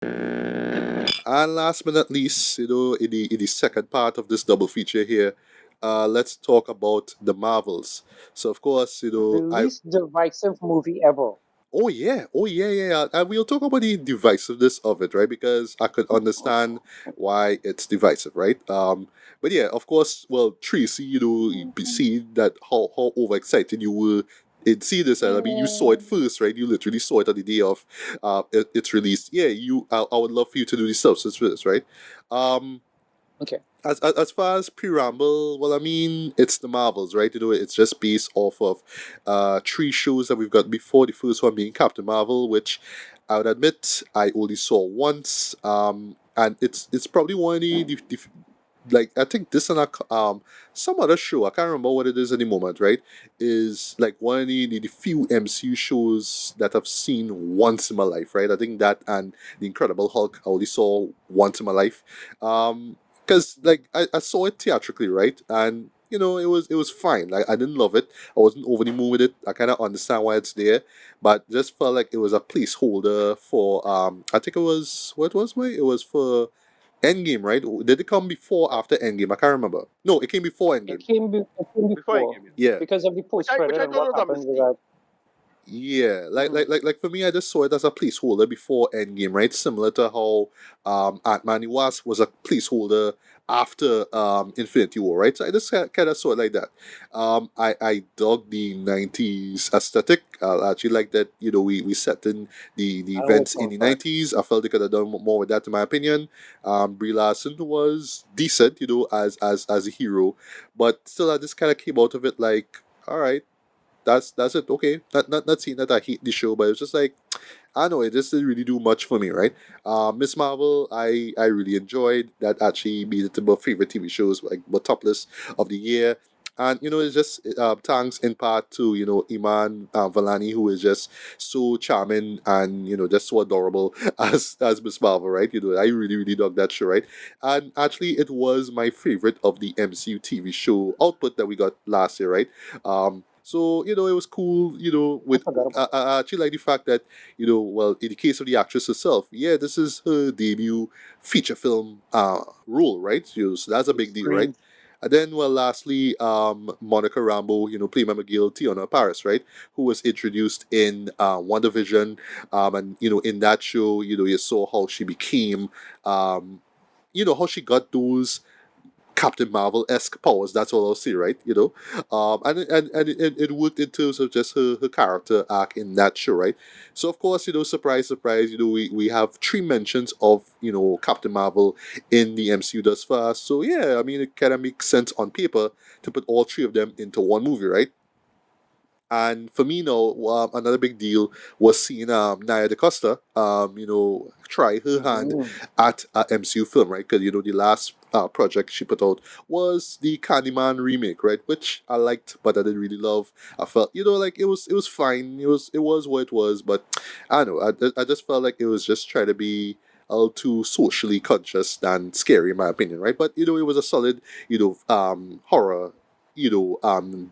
And last but not least, in the second part of this double feature here, let's talk about the Marvels. So of course, The least divisive movie ever. yeah. And we'll talk about the divisiveness of it, right? Because I could understand why it's divisive, right? But yeah, of course, well, Tracy, you see that how overexcited you were in see this. I mean, you saw it first, right? You literally saw it on the day of its release. Yeah, I would love for you to do the substance for this, right? Um, Okay. as far as preamble, well, I mean, it's the Marvels, right? It's just based off of three shows that we've got before. The first one being Captain Marvel, which I would admit I only saw once. And it's probably one of the like I think this and some other show I can't remember what it is at the moment, right? Is like one of the few MCU shows that I've seen once in my life, right? I think that and the Incredible Hulk I only saw once in my life. Because like I saw it theatrically, right? And it was fine. Like I didn't love it. I wasn't over the moon with it. I kind of understand why it's there, but just felt like it was a placeholder for I think it was what was my it was for Endgame, right? Did it come before or after Endgame? I can't remember. No, it came before Endgame. It came Before I before came in. Yeah. because of the post Which credit I and thought what was a happened with mistake. that. Yeah, Mhm. like for me, I just saw it as a placeholder before Endgame, right? Similar to how Ant-Man was a placeholder after Infinity War, right? So I just kind of saw it like that. I dug the '90s aesthetic. I actually like that. We set in the I know events in for a the fact. '90s. I felt they could have done more with that, in my opinion. Brie Larson was decent, as a hero, but still, I just kind of came out of it like, all right, that's it. Okay, not saying that I hate the show, but it's just like I don't know it just didn't really do much for me, right? Miss Marvel, I really enjoyed that. Actually, made it to my favorite TV shows, like my top list of the year. And it's just thanks in part to Iman Valani, who is just so charming and just so adorable as Miss Marvel, right? I really dug that show, right? And actually, it was my favorite of the MCU TV show output that we got last year, right? So it was cool. I With forgot about that. I actually like the fact that well, in the case of the actress herself, yeah, this is her debut feature film role, right? So that's a big deal, right? Agreed. And then, well, lastly, Monica Rambeau, playing my McGill, Tiana Paris, right, who was introduced in WandaVision, and in that show, you saw how she became, how she got those Captain Marvel esque powers. That's all I'll say, right? And it worked in terms of just her character arc in that show, right? So of course, surprise, surprise, we have three mentions of Captain Marvel in the MCU thus far. So yeah, I mean, it kind of makes sense on paper to put all three of them into one movie, right? And for me, now, another big deal was seeing Naya DaCosta, try her hand Mhm. at a MCU film, right? Because the last project she put out was the Candyman remake, right? Which I liked, but I didn't really love. I felt, like it was fine. It was what it was, but I don't know. I just felt like it was just trying to be a little too socially conscious than scary, in my opinion, right? But it was a solid, horror,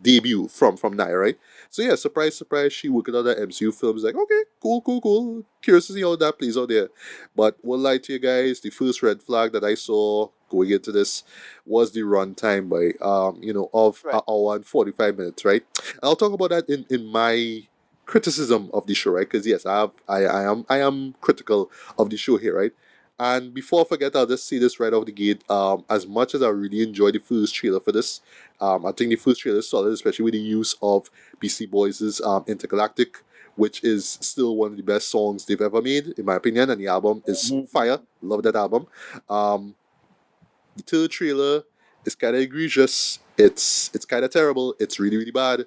debut from Naya, right? So yeah, surprise, surprise, she worked on other MCU films. Like, okay, cool, cool, cool. Curious to see how that plays out there. But will lie to you guys, the first red flag that I saw going into this was the runtime by of an Right. hour and 45 minutes, right? I'll talk about that in my criticism of the show, right? Because yes, I am critical of the show here, right? And before I forget, I'll just say this right off the gate. As much as I really enjoyed the first trailer for this, I think the first trailer is solid, especially with the use of Beastie Boys' Intergalactic, which is still one of the best songs they've ever made, in my opinion, and the album is Mhm. fire. Love that album. Um, the third trailer is kind of egregious. It's kind of terrible. It's really bad.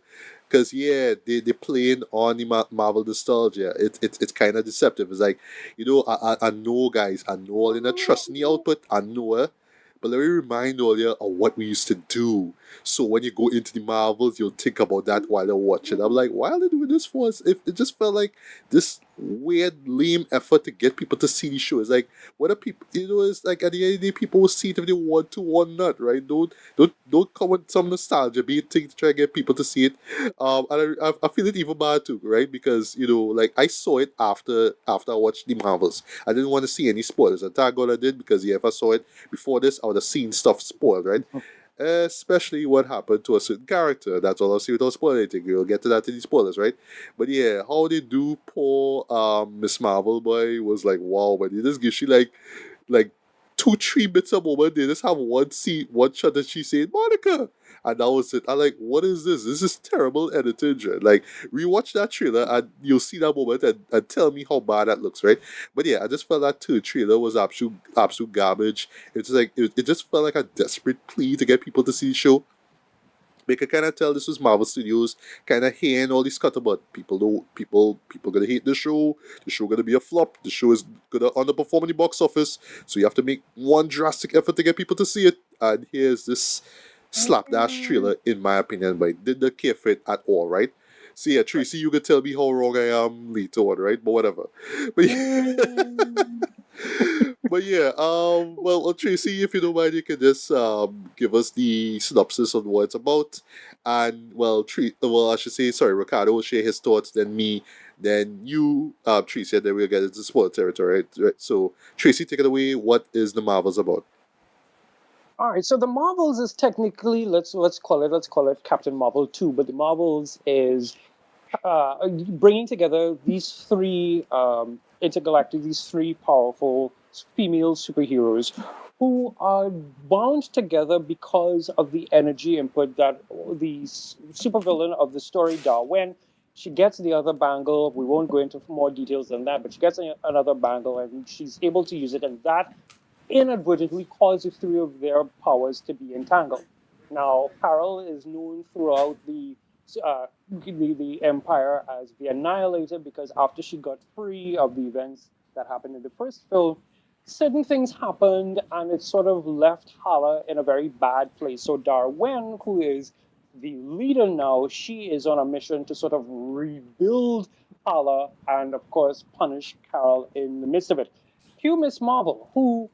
Because yeah, they playing on the Marvel nostalgia. It's kind of deceptive. It's like, I know, guys. I know all in the trust in the output. I know it. But let me remind all you of what we used to do. So when you go into the Marvels, you'll think about that while you're watching. I'm like, why are they doing this for us? If it just felt like this weird, lame effort to get people to see the show. It's like, what are people? It's like at the end of the day, people will see it if they want to or not, right? Don't come with some nostalgia bait thing to try to get people to see it. And I feel it even bad too, right? Because like I saw it after I watched the Marvels. I didn't want to see any spoilers, and thank God I did because if I saw it before this, I would have seen stuff spoiled, right? Especially what happened to a certain character. That's all I'll see without spoiling anything. We'll get to that in the spoilers, right? But yeah, how they do poor Miss Marvel boy was like wow, but they just give she like 2-3 bits a moment. They just have one shot that she said Monica, and that was it. I'm like, what is this? This is terrible editing. Like, rewatch that trailer and you'll see that moment and tell me how bad that looks, right? But yeah, I just felt that too. Trailer was absolute garbage. It's like it just felt like a desperate plea to get people to see the show. They could kind of tell this was Marvel Studios kind of hearing all these scuttlebutt. People gonna hate the show. The show gonna be a flop. The show is gonna underperform in the box office. So you have to make one drastic effort to get people to see it. And here's this slapdash trailer, in my opinion, but it didn't care for it at all, right? So yeah, Right. Tracy, you can tell me how wrong I am later on, right? But whatever. But Mm. But yeah, Tracy, if you don't mind, you can just give us the synopsis of what it's about, and I should say, sorry, Ricardo will share his thoughts, then me, then you, Tracy, and then we'll get into spoiler territory, right? So, Tracy, take it away. What is the Marvels about? All right, so the Marvels is technically let's call it Captain Marvel 2, but the Marvels is bringing together these three these three powerful female superheroes who are bound together because of the energy input that the supervillain of the story, Darwin, she gets the other bangle. We won't go into more details than that, but she gets another bangle and she's able to use it, and that inadvertently cause the three of their powers to be entangled. Now, Carol is known throughout the Empire as the Annihilator because after she got free of the events that happened in the first film, certain things happened and it sort of left Hala in a very bad place. So Darwin, who is the leader now, she is on a mission to sort of rebuild Hala and, of course, punish Carol in the midst of it. Cue Miss Marvel, who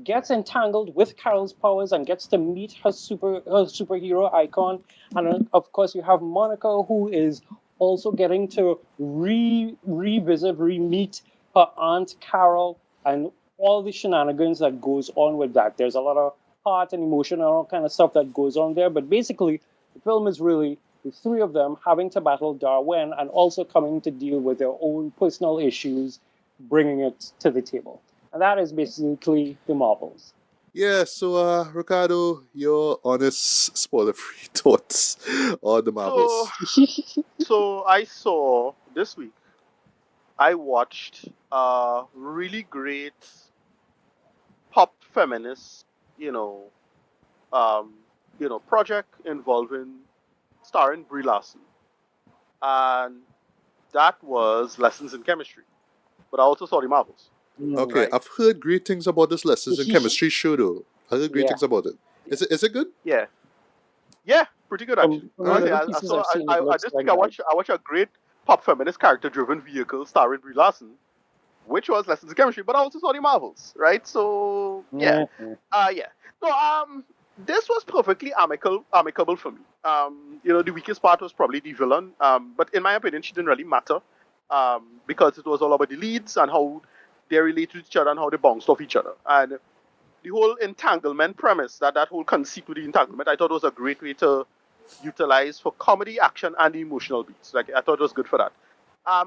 gets entangled with Carol's powers and gets to meet her superhero icon. And of course, you have Monica, who is also getting to re-meet her aunt Carol, and all the shenanigans that goes on with that. There's a lot of heart and emotion and all kind of stuff that goes on there. But basically, the film is really the three of them having to battle Darwin and also coming to deal with their own personal issues, bringing it to the table. And that is basically the Marvels. Yeah, so Ricardo, your honest spoiler-free thoughts on the So, Marvels. so I saw this week. I watched a really great pop feminist, you know, um, project involving starring Brie Larson, and that was Lessons in Chemistry. But I also saw the Marvels, Mm. Okay, right? I've heard great things about this Lessons in Chemistry show, though. I heard great Yeah. things about it. Yeah, Is it good? yeah, yeah, pretty good actually. From All the right. Honestly, little I pieces saw I've seen, it I looks this week like that. I watched a great pop feminist character-driven vehicle starring Brie Larson, which was Lessons in Chemistry. But I also saw the Marvels, right? So yeah, Mm-hmm. yeah. So this was perfectly amicable for me. The weakest part was probably the villain. But in my opinion, she didn't really matter. Because it was all about the leads and how they relate to each other and how they bounced off each other. And the whole entanglement premise, that whole conceit with the entanglement, I thought was a great way to utilize for comedy, action, and the emotional beats. Like I thought it was good for that.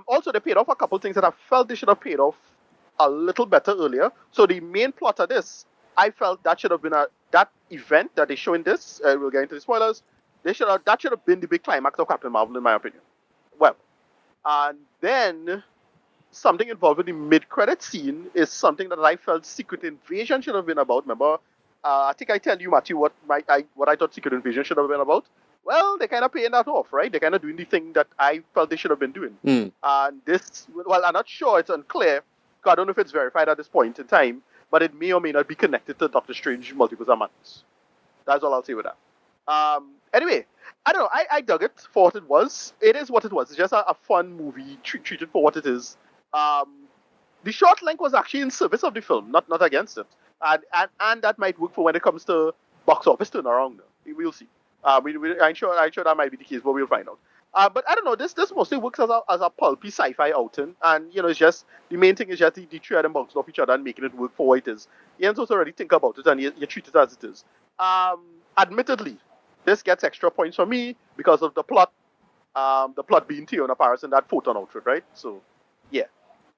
Also, they paid off a couple things that I felt they should have paid off a little better earlier. So the main plot of this, I felt that should have been that event that they show in this. We'll get into the spoilers. That should have been the big climax of Captain Marvel, in my opinion. Well, and then something involved in the mid-credit scene is something that I felt Secret Invasion should have been about. Remember, I think I tell you, Matthew, what I thought Secret Invasion should have been about. Well, they kind of paying that off, right? They're kind of doing the thing that I felt they should have been doing. Mm. And this, well, I'm not sure; it's unclear. 'Cause I don't know if it's verified at this point in time, but it may or may not be connected to Doctor Strange Multiverse of Madness. That's all I'll say with that. Anyway, I don't know. I dug it for what it was. It is what it was. It's just a fun movie treated for what it is. um, the short length was actually in service of the film, not against it, and that might work for when it comes to box office turnaround. We'll see. I'm sure that might be the case, but we'll find out. But I don't know. This mostly works as a pulpy sci-fi outing, and it's just the main thing is just the three of them bouncing off each other and making it work for what it is. You don't already think about it, and you treat it as it is. Admittedly, this gets extra points for me because of the plot. The plot being Tiona Paris in that photon outfit, right? So, yeah.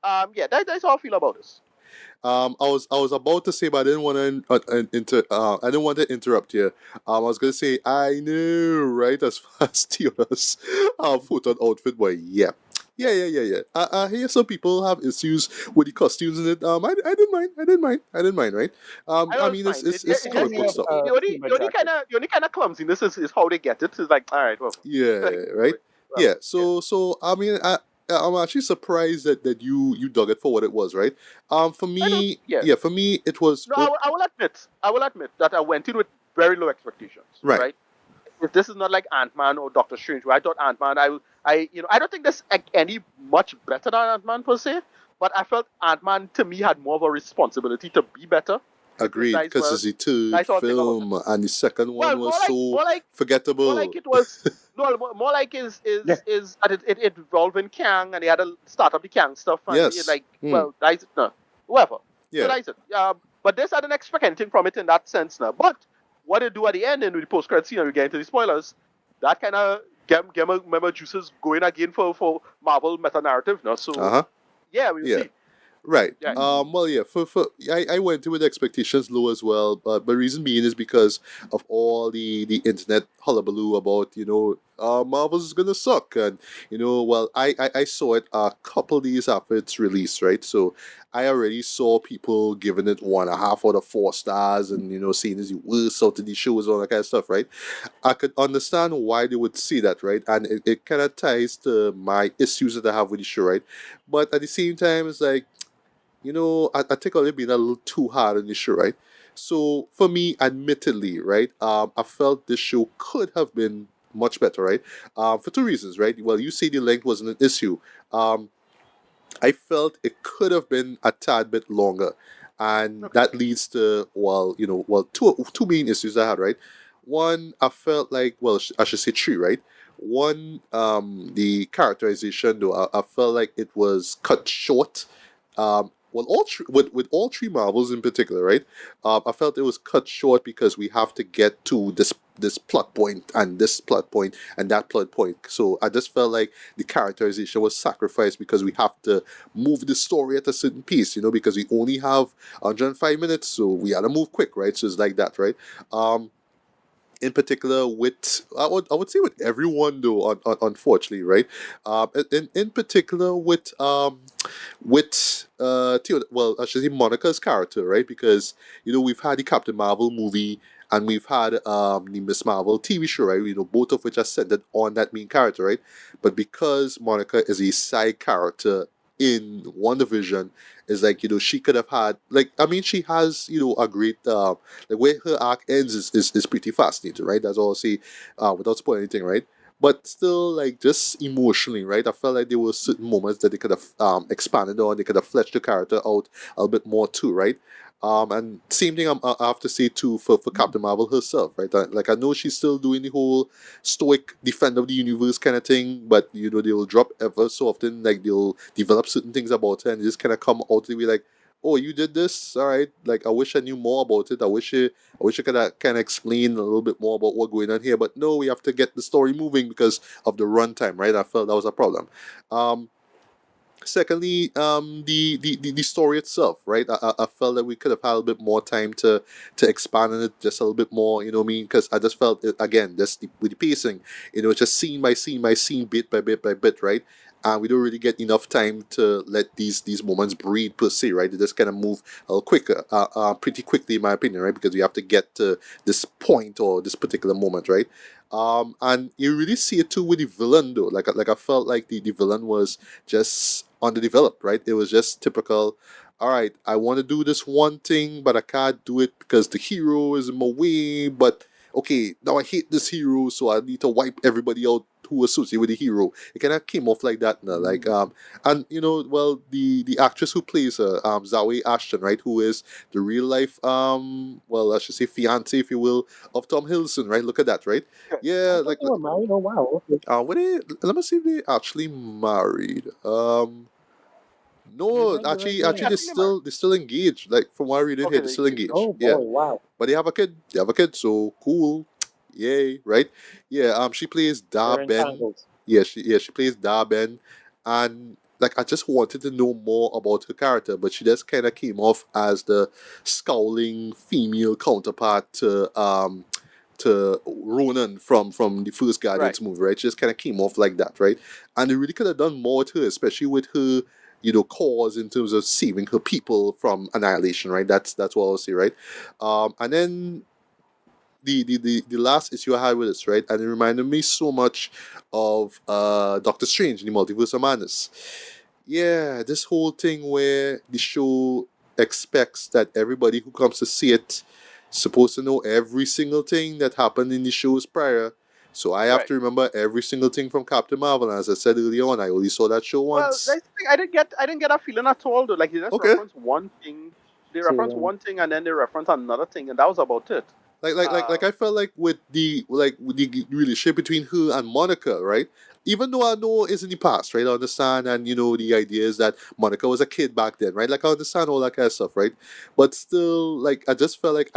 That's how I feel about this. I was about to say, but I didn't want to I didn't want to interrupt you. I was gonna say I knew right as fast as photon outfit, but yeah. Yeah. I hear some people have issues with the costumes in it. I didn't mind. I didn't mind. Right. I I was mean, fine. it's It comic reminds me book of stuff. The Steamer only kind Jacket. of clumsiness is how they get it. It's like, all right, well, like, Yeah. Right. well, Yeah. yeah. So I mean, I'm actually surprised that you dug it for what it was. Right. For I know. me, Yeah. yeah. For me, it was No, I will admit that I went in with very low expectations. right. Right. If this is not like Ant Man or Doctor Strange, where I thought Ant Man, I don't think this any much better than Ant Man per se, but I felt Ant Man to me had more of a responsibility to be better. It Agreed, written because well. it's the third That's all I think about it. film, and the second one Well, was so more like forgettable. it was no, more like Yeah. is that it involved in Kang and they had to start up the Kang stuff and Yes. like well that's it no whoever so Yeah. that's it but this I didn't expect anything from it in that sense now but what they do at the end and with the post credit scene and we get into the spoilers that kind of get my juices going again for Marvel meta narrative now Uh so huh. yeah we'll Yeah. see Right. yeah Well, yeah. For I went in with expectations low as well, but reason being is because of all the internet hullabaloo about Marvel's gonna suck, and well, I saw it a couple days after its release, right? So I already saw people giving it 1.5 out of 4 stars, and seeing as the worst out of the shows, all that kind of stuff, right? I could understand why they would see that, right? And it kind of ties to my issues that I have with the show, right? But at the same time, it's like I think I've been a little too hard on this show, right? So for me, admittedly, right, I felt this show could have been much better, right? For two reasons, right? Well, you say the length wasn't an issue. Um, I felt it could have been a tad bit longer, and okay that leads to two main issues I had, right? One, I felt like I should say three, right? One, the characterization though, I felt like it was cut short. Well, with all three Marvels in particular, right? I felt it was cut short because we have to get to this plot point and this plot point and that plot point. So I just felt like the characterization was sacrificed because we have to move the story at a certain pace, because we only have 105 minutes, so we gotta move quick, right? So it's like that, right? In particular, with I would say with everyone though, unfortunately, right? In particular with well, I should say Monica's character, right? Because we've had the Captain Marvel movie and we've had the Miss Marvel TV show, right? Both of which are centered on that main character, right? But because Monica is a side character in WandaVision, is like she could have had, like, I mean, she has a great like where her arc ends is pretty fascinating, right? That's all I'll say, without spoiling anything, right? But still, like, just emotionally, right? I felt like there were certain moments that they could have expanded on. They could have fleshed the character out a little bit more too, right? And same thing I have to say too for Captain Marvel herself, right? Like, I know she's still doing the whole stoic defender of the universe kind of thing, but they'll drop ever so often, like they'll develop certain things about her and just kind of come out to be like, oh, you did this, all right. Like, I wish I knew more about it. I wish I could kind of explain a little bit more about what's going on here, but no, we have to get the story moving because of the runtime, right? I felt that was a problem. Um, Secondly, the story itself, right? I felt that we could have had a little bit more time to expand on it just a little bit more, you know what I mean? Because I just felt it, again, just with the pacing, it's just scene by scene by scene, bit by bit by bit, right? And we don't really get enough time to let these moments breathe per se, right? They just kind of move a little quicker, pretty quickly, in my opinion, right? Because we have to get to this point or this particular moment, right? And you really see it too with the villain, though. Like I felt like the villain was just underdeveloped, right? It was just typical. All right, I want to do this one thing, but I can't do it because the hero is in my way. But okay, now I hate this hero, so I need to wipe everybody out who associate with the hero. It kind of came off like that, now. Like, and well, the actress who plays her, Zawe Ashton, right, who is the real life, well, I should say fiance, if you will, of Tom Hiddleston, right? Look at that, right? I Yeah, thought they were married. Oh wow. Okay. when they, let me see if they actually married. You're No, right. You're right. actually, You're Yeah, actually, I right. think they married. they're still engaged. Like from what I read it here, Okay, they're they still engaged. engaged. Oh Yeah, boy. Wow. but they have a kid. They have a kid, so cool. Yay, right? Yeah. She plays Da They're Ben. entangled. She plays Da Ben, and like I just wanted to know more about her character, but she just kind of came off as the scowling female counterpart to Ronan from the first Right. Guardians movie, right? She just kind of came off like that, right? And they really could have done more with her, especially with her, cause in terms of saving her people from annihilation, right? That's what I'll say, right? And then the last issue I had with this, right? And it reminded me so much of Doctor Strange in the Multiverse of Madness. Yeah, this whole thing where the show expects that everybody who comes to see it supposed to know every single thing that happened in the shows prior. So I have Right. to remember every single thing from Captain Marvel. And as I said earlier on, I only saw that show Well, once. that's the thing. I didn't get a feeling at all though. Like they just Okay. reference one thing. They reference Same. one thing and then they reference another thing, and that was about it. Like Uh, I felt like with the relationship between her and Monica, right? Even though I know it's in the past, right? I understand, and the idea is that Monica was a kid back then, right? Like I understand all that kind of stuff, right? But still, like I just felt like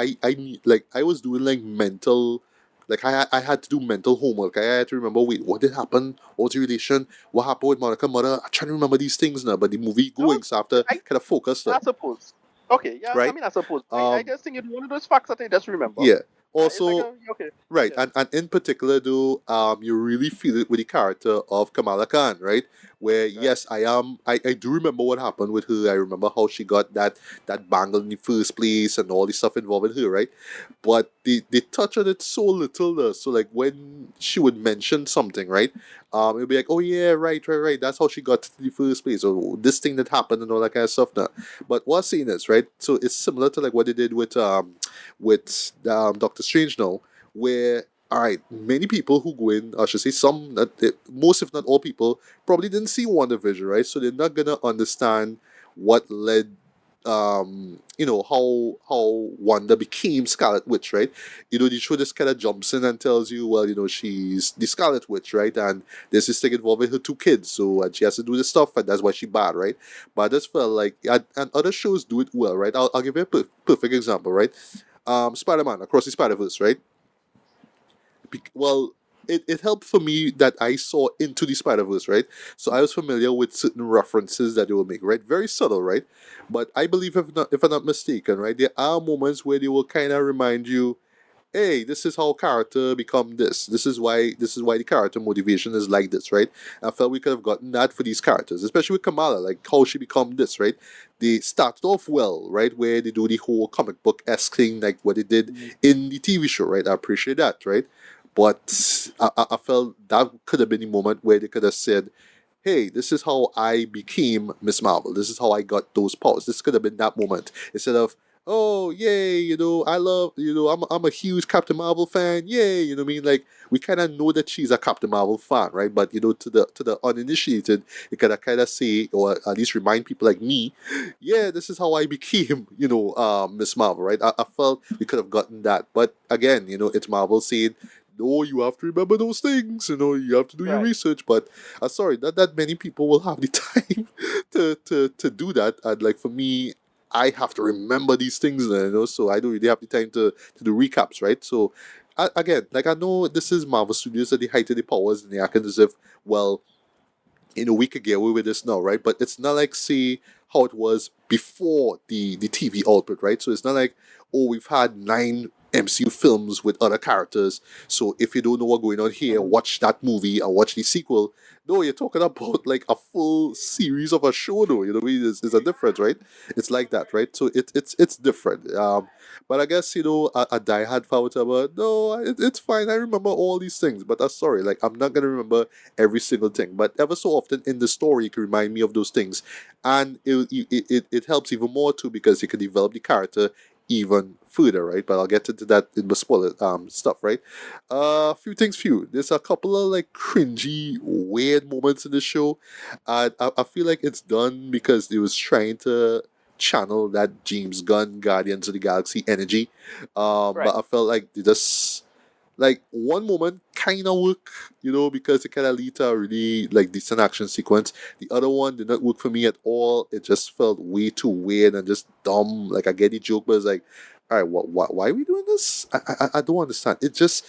like I was doing like mental. Like I had to do mental homework. I had to remember, wait, what did happen? What was the relation? What happened with Monica mother? I'm trying to remember these things now, but the movie no, going so I have to I kind of focus I them, suppose. Okay, yeah. I right? mean, I suppose. I Um, just think it's one of those facts that I just remember. yeah. It's like Also, a okay. right, Yeah. and in particular, though, you really feel it with the character of Kamala Khan, right? Where Right. yes, I do remember what happened with her. I remember how she got that bangle in the first place and all the stuff involved with her, right? But they touch on it so little, though. So like when she would mention something, right? It'd be like, oh yeah, right. That's how she got to the first place, or this thing that happened and all that kind of stuff. Now, but what's seeing this, right? So it's similar to like what they did with Doctor Strange now, where all right, many people who go in, I should say some, most if not all people, probably didn't see WandaVision, right? So they're not gonna understand what led, how Wanda became Scarlet Witch, right? The show just kind of jumps in and tells you, well, she's the Scarlet Witch, right? And there's this thing involving her two kids, so and she has to do this stuff, and that's why she bad, right? But I just felt like, and other shows do it well, right? I'll give you a perfect example, right? Spider-Man Across the Spider-Verse, right? Well, it helped for me that I saw Into the Spider-Verse, right? So I was familiar with certain references that they will make, right? Very subtle, right? But I believe, if I'm not mistaken, right, there are moments where they will kind of remind you, hey, this is how character become this. This is why the character motivation is like this, right? I felt we could have gotten that for these characters, especially with Kamala, like how she become this, right? They started off well, right, where they do the whole comic book esque thing, like what they did Mhm. in the TV show, right? I appreciate that, right? But I felt that could have been the moment where they could have said, hey, this is how I became Miss Marvel. This is how I got those powers. This could have been that moment. Instead of, oh, yay, I love, I'm a huge Captain Marvel fan. Yay, you know what I mean? Like, we kind of know that she's a Captain Marvel fan, right? But, to the uninitiated, you kind of say, or at least remind people like me, yeah, this is how I became, Miss Marvel, right? I felt we could have gotten that. But again, it's Marvel saying, no, you have to remember those things. You have to do your Right. research. But sorry, not that many people will have the time to do that. And like for me, I have to remember these things, so I don't really have the time to do recaps, right? So again, like I know this is Marvel Studios at the height of the powers, and they act as if, well, we could get away with this now, right? But it's not like, say, how it was before the TV output, right? So it's not like, oh, we've had 9 MCU films with other characters. So if you don't know what's going on here, Mhm. watch that movie and watch the sequel. No, you're talking about like a full series of a show, though. You know what I mean? It's a difference, right? It's like that, right? So it's different. But I guess a diehard fan would tell me, no, it's fine. I remember all these things, but I'm sorry, like I'm not gonna remember every single thing. But ever so often in the story, it can remind me of those things, and it helps even more too because you can develop the character even further, right? But I'll get into that in the spoiler stuff, right? Few things, few. There's a couple of like cringy, weird moments in the show. I feel like it's done because it was trying to channel that James Gunn Guardians of the Galaxy energy. But Right. I felt like they just like one moment kind of work, because it kind of lead to a really like decent action sequence. The other one did not work for me at all. It just felt way too weird and just dumb. Like I get the joke, but it's like, all right, why are we doing this? I don't understand. It just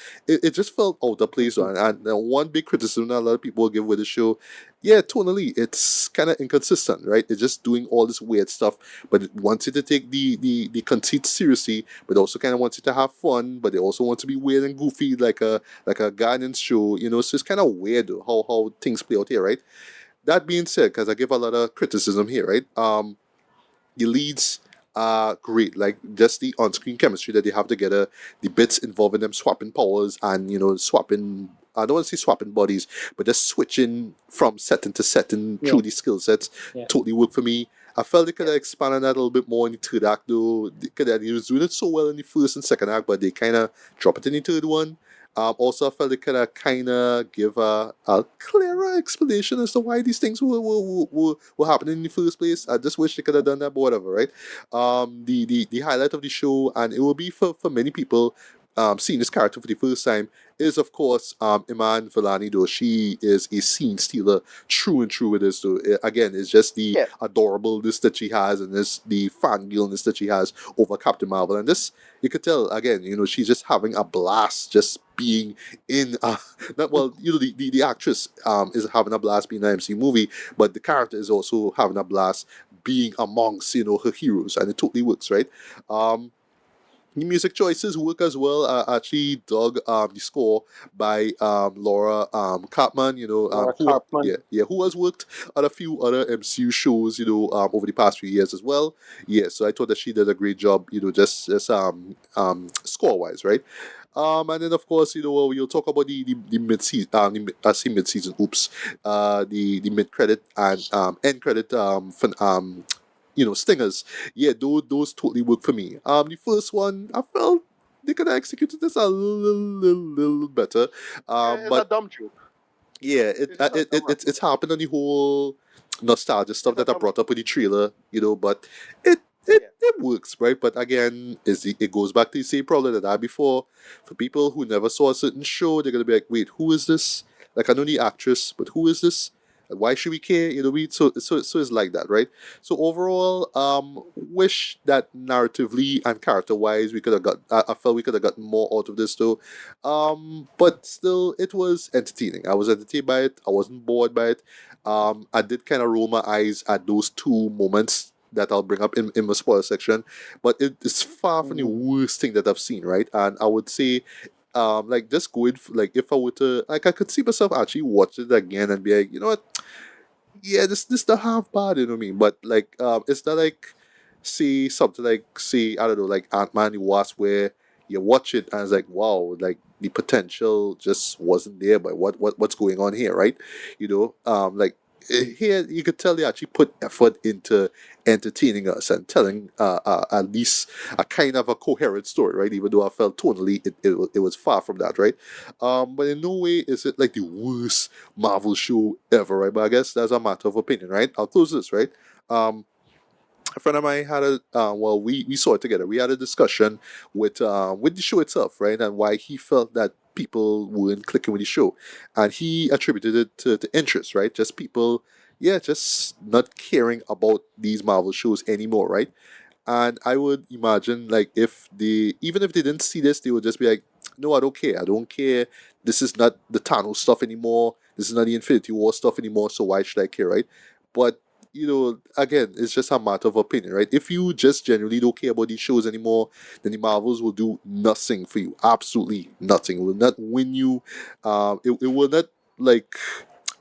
felt out of place. And one big criticism that a lot of people give with the show, yeah, tonally, it's kind of inconsistent, right? It's just doing all this weird stuff, but it wants you to take the conceit seriously, but also kind of wants you to have fun, but they also want to be weird and goofy like a Guardians show, So it's kind of weird how things play out here, right? That being said, because I give a lot of criticism here, right? The leads are great. Like just the on-screen chemistry that they have together, the bits involving them swapping powers and swapping. I don't want to say swapping bodies, but just switching from setting to setting Yeah. through these skill sets Yeah. totally worked for me. I felt they could Yeah. have expanded that a little bit more in the third act, though. They was doing it so well in the first and second act, but they kind of drop it in the third one. Also, I felt they could have kind of give a clearer explanation as to why these things were happening in the first place. I just wish they could have done that, but whatever, right? The highlight of the show, and it will be for many people seeing this character for the first time, is of course Iman Vellani, though she is a scene stealer true and true with this. So again, it's just the Yes. adorableness that she has and this the fangirlness that she has over Captain Marvel. And this, you could tell again, she's just having a blast just being in not well, the actress is having a blast being in an MC movie, but the character is also having a blast being amongst her heroes, and it totally works, right? Um, the music choices work as well. I actually dug the score by Laura Cartman, Laura who Karpman. who has worked on a few other MCU shows, over the past few years as well. Yeah, so I thought that she did a great job, just score wise, right? And then of course, we'll talk about the mid season, I say mid season, oops, the mid credit and end credit stingers. Yeah, those totally work for me. The first one, I felt they could have executed this a little better. It's a But dumb joke. yeah, It's just a dumb it's reference. happened on the whole nostalgia stuff It's a that I dumb. brought up with the trailer, but it Yeah. it works, right? But again, it goes back to the same problem that I had before. For people who never saw a certain show, they're gonna be like, wait, who is this? Like I know the actress, but who is this? And why should we care? So it's like that, right? So overall, wish that narratively and character wise we could have got. I felt we could have gotten more out of this though. But still, it was entertaining. I was entertained by it. I wasn't bored by it. I did kind of roll my eyes at those two moments that I'll bring up in my spoiler section, but it is far from the Mm. worst thing that I've seen, right? And I would say, like just going like if I were to like I could see myself actually watch it again and be like, you know what, yeah, this not half bad, you know what I mean? But like, it's not like see something like see I don't know like Ant Man the Wasp where you watch it and it's like wow, like the potential just wasn't there. But what's going on here, right? Like here you could tell they actually put effort into entertaining us and telling at least a kind of a coherent story, right? Even though I felt tonally it was far from that, right? But in no way is it like the worst Marvel show ever, right? But I guess that's a matter of opinion, right? I'll close this, right? Um, a friend of mine had a we saw it together. We had a discussion with the show itself, right, and why he felt that people weren't clicking with the show, and he attributed it to interest, right? Just people, yeah, just not caring about these Marvel shows anymore, right? And I would imagine like if they even if they didn't see this, they would just be like, no, I don't care. I don't care. This is not the Thanos stuff anymore. This is not the Infinity War stuff anymore. So why should I care, right? But again, it's just a matter of opinion, right? If you just genuinely don't care about these shows anymore, then the Marvels will do nothing for you. Absolutely nothing. It will not win you. It will not like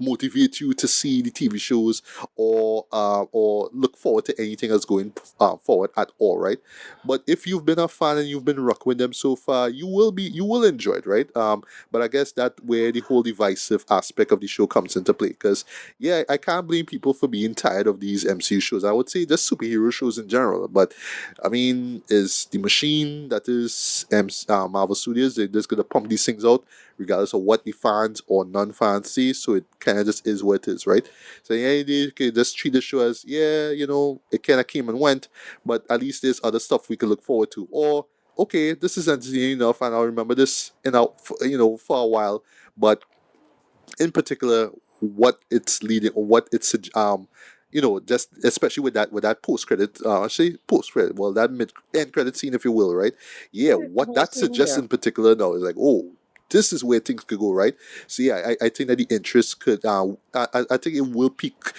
motivate you to see the TV shows or look forward to anything that's going forward at all, right? But if you've been a fan and you've been rocking with them so far, you will enjoy it, right? But I guess that where the whole divisive aspect of the show comes into play, because yeah, I can't blame people for being tired of these MCU shows. I would say just superhero shows in general, but I mean, is the machine that is Marvel Studios, they're just gonna pump these things out regardless of what the fans or non-fans see. So it kind of just is what it is, right? So yeah, you can just treat the show as yeah, it kind of came and went, but at least there's other stuff we can look forward to. Or okay, this is entertaining enough, and I'll remember this for a while. But in particular, what it's leading or what it's just especially with that post credit, actually post credit, well, that mid end credit scene, if you will, right? Yeah, The what whole that scene, suggests yeah. in particular now is like, oh, this is where things could go, right? So yeah, I think that the interest could, I think it will pique,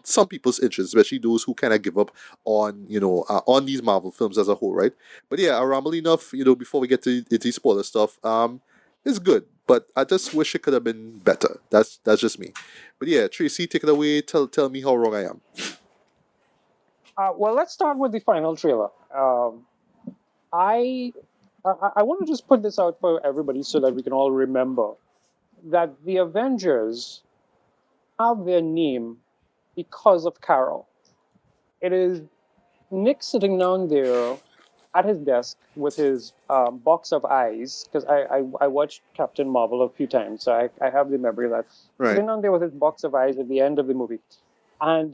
some people's interest, especially those who kind of give up on, on these Marvel films as a whole, right? But yeah, I ramble enough, before we get to the spoiler stuff. It's good, but I just wish it could have been better. That's just me. But yeah, Tracy, take it away. Tell me how wrong I am. Well, let's start with the final trailer. I I want to just put this out for everybody so that we can all remember that the Avengers have their name because of Carol. It is Nick sitting down there at his desk with his box of eyes, because I watched Captain Marvel a few times, so I have the memory of that. Right. Sitting down there with his box of eyes at the end of the movie. And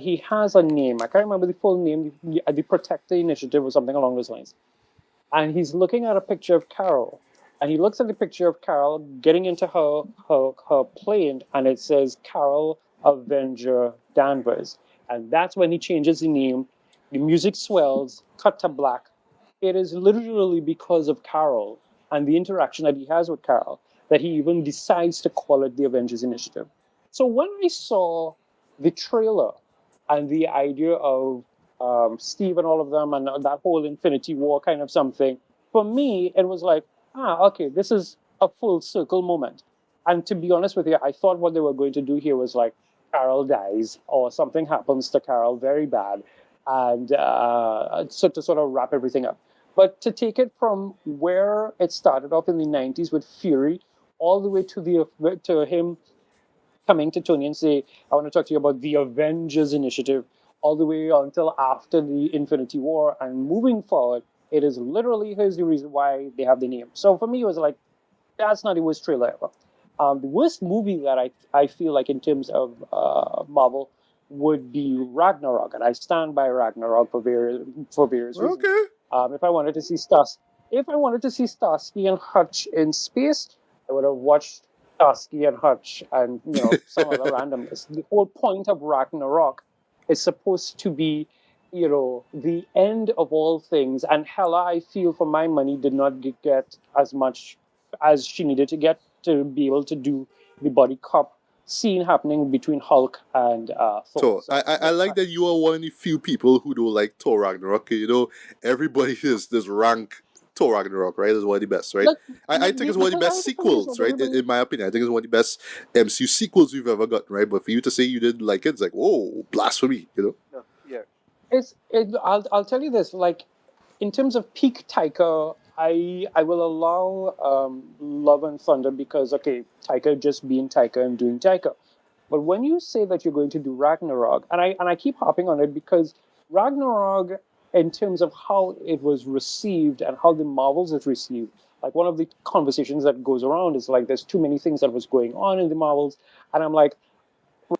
he has a name. I can't remember the full name, the Protector Initiative or something along those lines. And he's looking at a picture of Carol. And he looks at the picture of Carol getting into her plane, and it says Carol Avenger Danvers. And that's when he changes the name. The music swells, cut to black. It is literally because of Carol and the interaction that he has with Carol that he even decides to call it the Avengers Initiative. So when I saw the trailer and the idea of Steve and all of them and that whole Infinity War kind of something, for me, it was like, okay, this is a full circle moment. And to be honest with you, I thought what they were going to do here was like Carol dies or something happens to Carol very bad, and so to sort of wrap everything up. But to take it from where it started off in the '90s with Fury, all the way to him coming to Tony and say, I want to talk to you about the Avengers Initiative, all the way until after the Infinity War and moving forward, it is literally here's the reason why they have the name. So for me, it was like, that's not the worst trailer ever. The worst movie that I feel like in terms of Marvel would be Ragnarok, and I stand by Ragnarok for various reasons. Okay. If I wanted to see Stars, if I wanted to see Starsky and Hutch in space, I would have watched Starsky and Hutch and some other randomness. The whole point of Ragnarok is supposed to be the end of all things, and Hela, I feel for my money, did not get as much as she needed to get to be able to do the body cop scene happening between Hulk and Thor. So So I yeah, like that you are one of the few people who don't like Thor Ragnarok. Everybody is rank Thor Ragnarok, right? Is one of the best, right? like I think it's one of the because I best have a feeling sequels, that right? In my opinion, I think it's one of the best MCU sequels we've ever gotten, right? But for you to say you didn't like it, it's like, whoa, blasphemy. No, yeah. I'll tell you this, like in terms of peak Taika, I will allow Love and Thunder because okay, Taika just being Taika and doing Taika. But when you say that you're going to do Ragnarok, and I keep hopping on it because Ragnarok, in terms of how it was received and how the Marvels is received, like one of the conversations that goes around is like there's too many things that was going on in the Marvels, and I'm like,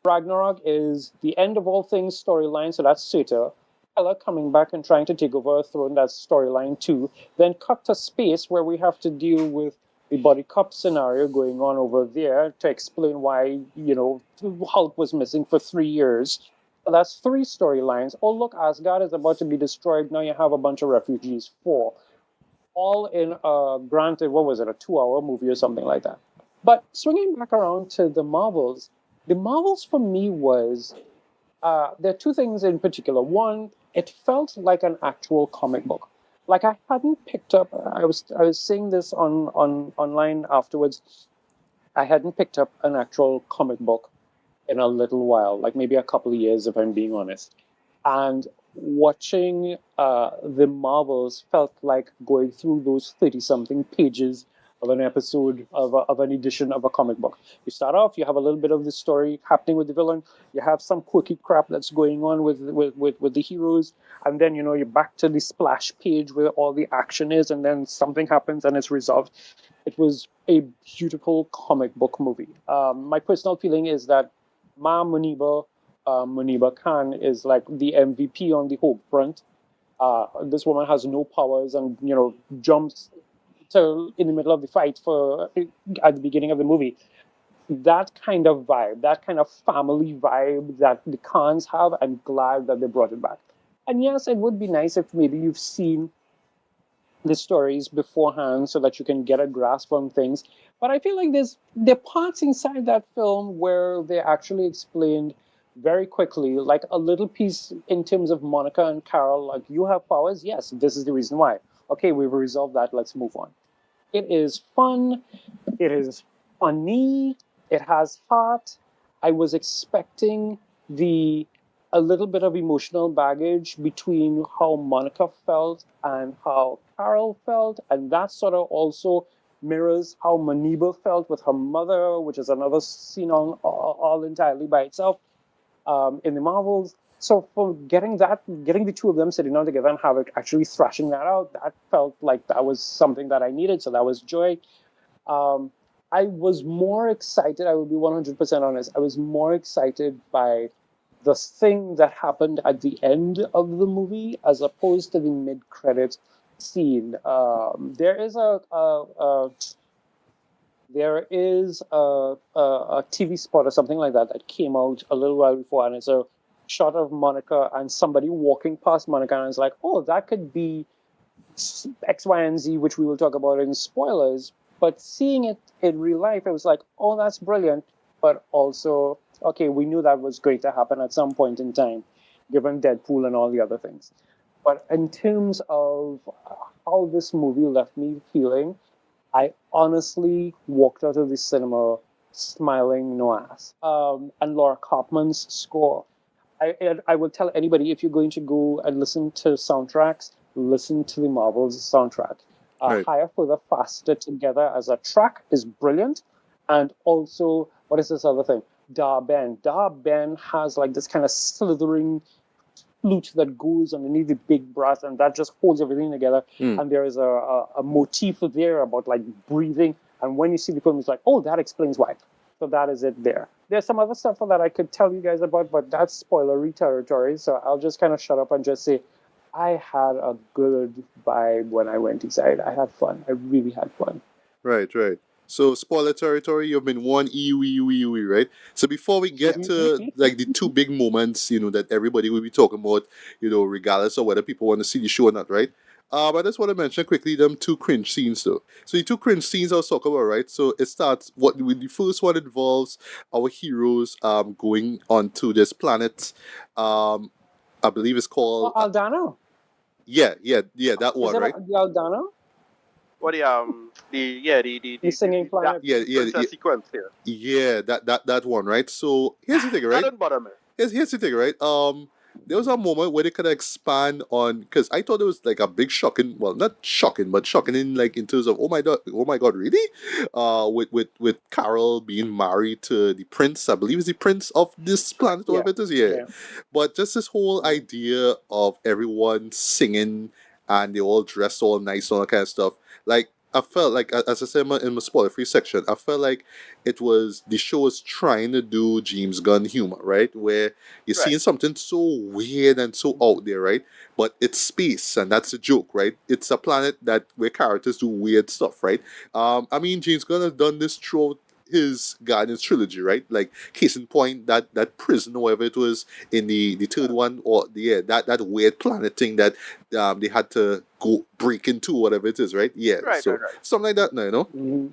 Ragnarok is the end of all things storyline, so that's Suita. Hela coming back and trying to take over a throne, that's storyline two. Then cut to space where we have to deal with the body cop scenario going on over there to explain why, Hulk was missing for 3 years. So that's three storylines. Oh, look, Asgard is about to be destroyed. Now you have a bunch of refugees. Four. All in granted, what was it, a 2 hour movie or something like that. But swinging back around to the Marvels for me was there are two things in particular. One, it felt like an actual comic book. Like I hadn't picked up. I was saying this on online afterwards. I hadn't picked up an actual comic book in a little while, like maybe a couple of years, if I'm being honest. And watching the Marvels felt like going through those 30 something pages of an episode of an edition of a comic book. You start off, you have a little bit of the story happening with the villain, you have some quirky crap that's going on with the heroes, and then you're back to the splash page where all the action is, and then something happens and it's resolved. It was a beautiful comic book movie. My personal feeling is that Ma Muniba Khan is like the MVP on the home front. This woman has no powers and jumps to in the middle of the fight for at the beginning of the movie. That kind of vibe, that kind of family vibe that the Khans have, I'm glad that they brought it back. And yes, it would be nice if maybe you've seen the stories beforehand so that you can get a grasp on things. But I feel like there are parts inside that film where they actually explained very quickly, like a little piece in terms of Monica and Carol, like you have powers, yes, this is the reason why. Okay, we've resolved that, let's move on. It is fun, it is funny, it has heart. I was expecting the a little bit of emotional baggage between how Monica felt and how Carol felt, and that sort of also mirrors how Maniba felt with her mother, which is another scene on all entirely by itself in the Marvels. So for getting the two of them sitting down together and have it actually thrashing that out, that felt like that was something that I needed. So that was joy. Um, I was more excited. I will be 100% honest. I was more excited by the thing that happened at the end of the movie as opposed to the mid-credit scene. There is a TV spot or something like that that came out a little while before, and it's a shot of Monica and somebody walking past Monica, and it's like, oh, that could be X, Y, and Z, which we will talk about in spoilers. But seeing it in real life, it was like, oh, that's brilliant. But also, okay, we knew that was going to happen at some point in time, given Deadpool and all the other things. But in terms of how this movie left me feeling, I honestly walked out of the cinema smiling no ass. And Laura Kaufman's score. I will tell anybody if you're going to go and listen to soundtracks, listen to the Marvels soundtrack. Right. Higher, Further, Faster Together as a track is brilliant. And also, what is this other thing? Da Ben. Da Ben has like this kind of slithering flute that goes underneath the big brass and that just holds everything together. Mm. And there is a motif there about like breathing. And when you see the film, it's like, oh, that explains why. So that is it there. There's some other stuff that I could tell you guys about, but that's spoilery territory. So I'll just kind of shut up and just say, I had a good vibe when I went inside. I had fun. I really had fun. Right, right. So spoiler territory, you've been one EUE, right? So before we get to like the two big moments, that everybody will be talking about, regardless of whether people want to see the show or not, right? I just want to mention quickly them two cringe scenes though. So the two cringe scenes I was talking about, right? So it starts what with the first one involves our heroes going onto this planet. Um I believe it's Oh, called Aldana? yeah, that Is one, it right? the Aldana? What the yeah The singing that planet? Yeah, princess sequence here. yeah, that one, right? So here's the thing, That right? didn't bother me. Here's the thing, right? There was a moment where they could expand on because I thought it was like a big shocking, well, not shocking, but shocking in like in terms of oh my god, really? With Carol being married to the prince, I believe is the prince of this Correct. planet, Yeah. whatever it is, yeah. Yeah. But just this whole idea of everyone singing and they all dressed all nice and all that kind of stuff, like. I felt like, as I said in my spoiler free section, I felt like it was the show was trying to do James Gunn humor, right? Where you're Right. seeing something so weird and so out there, right? But it's space, and that's a joke, right? It's a planet that where characters do weird stuff, right? I mean, James Gunn has done this throughout his Guardians trilogy, right? Like case in point, that prison or whatever it was in the third one, or yeah, that weird planet thing that they had to go break into, whatever it is, right? Yeah, Right, so right, right. something like that, now, Mhm.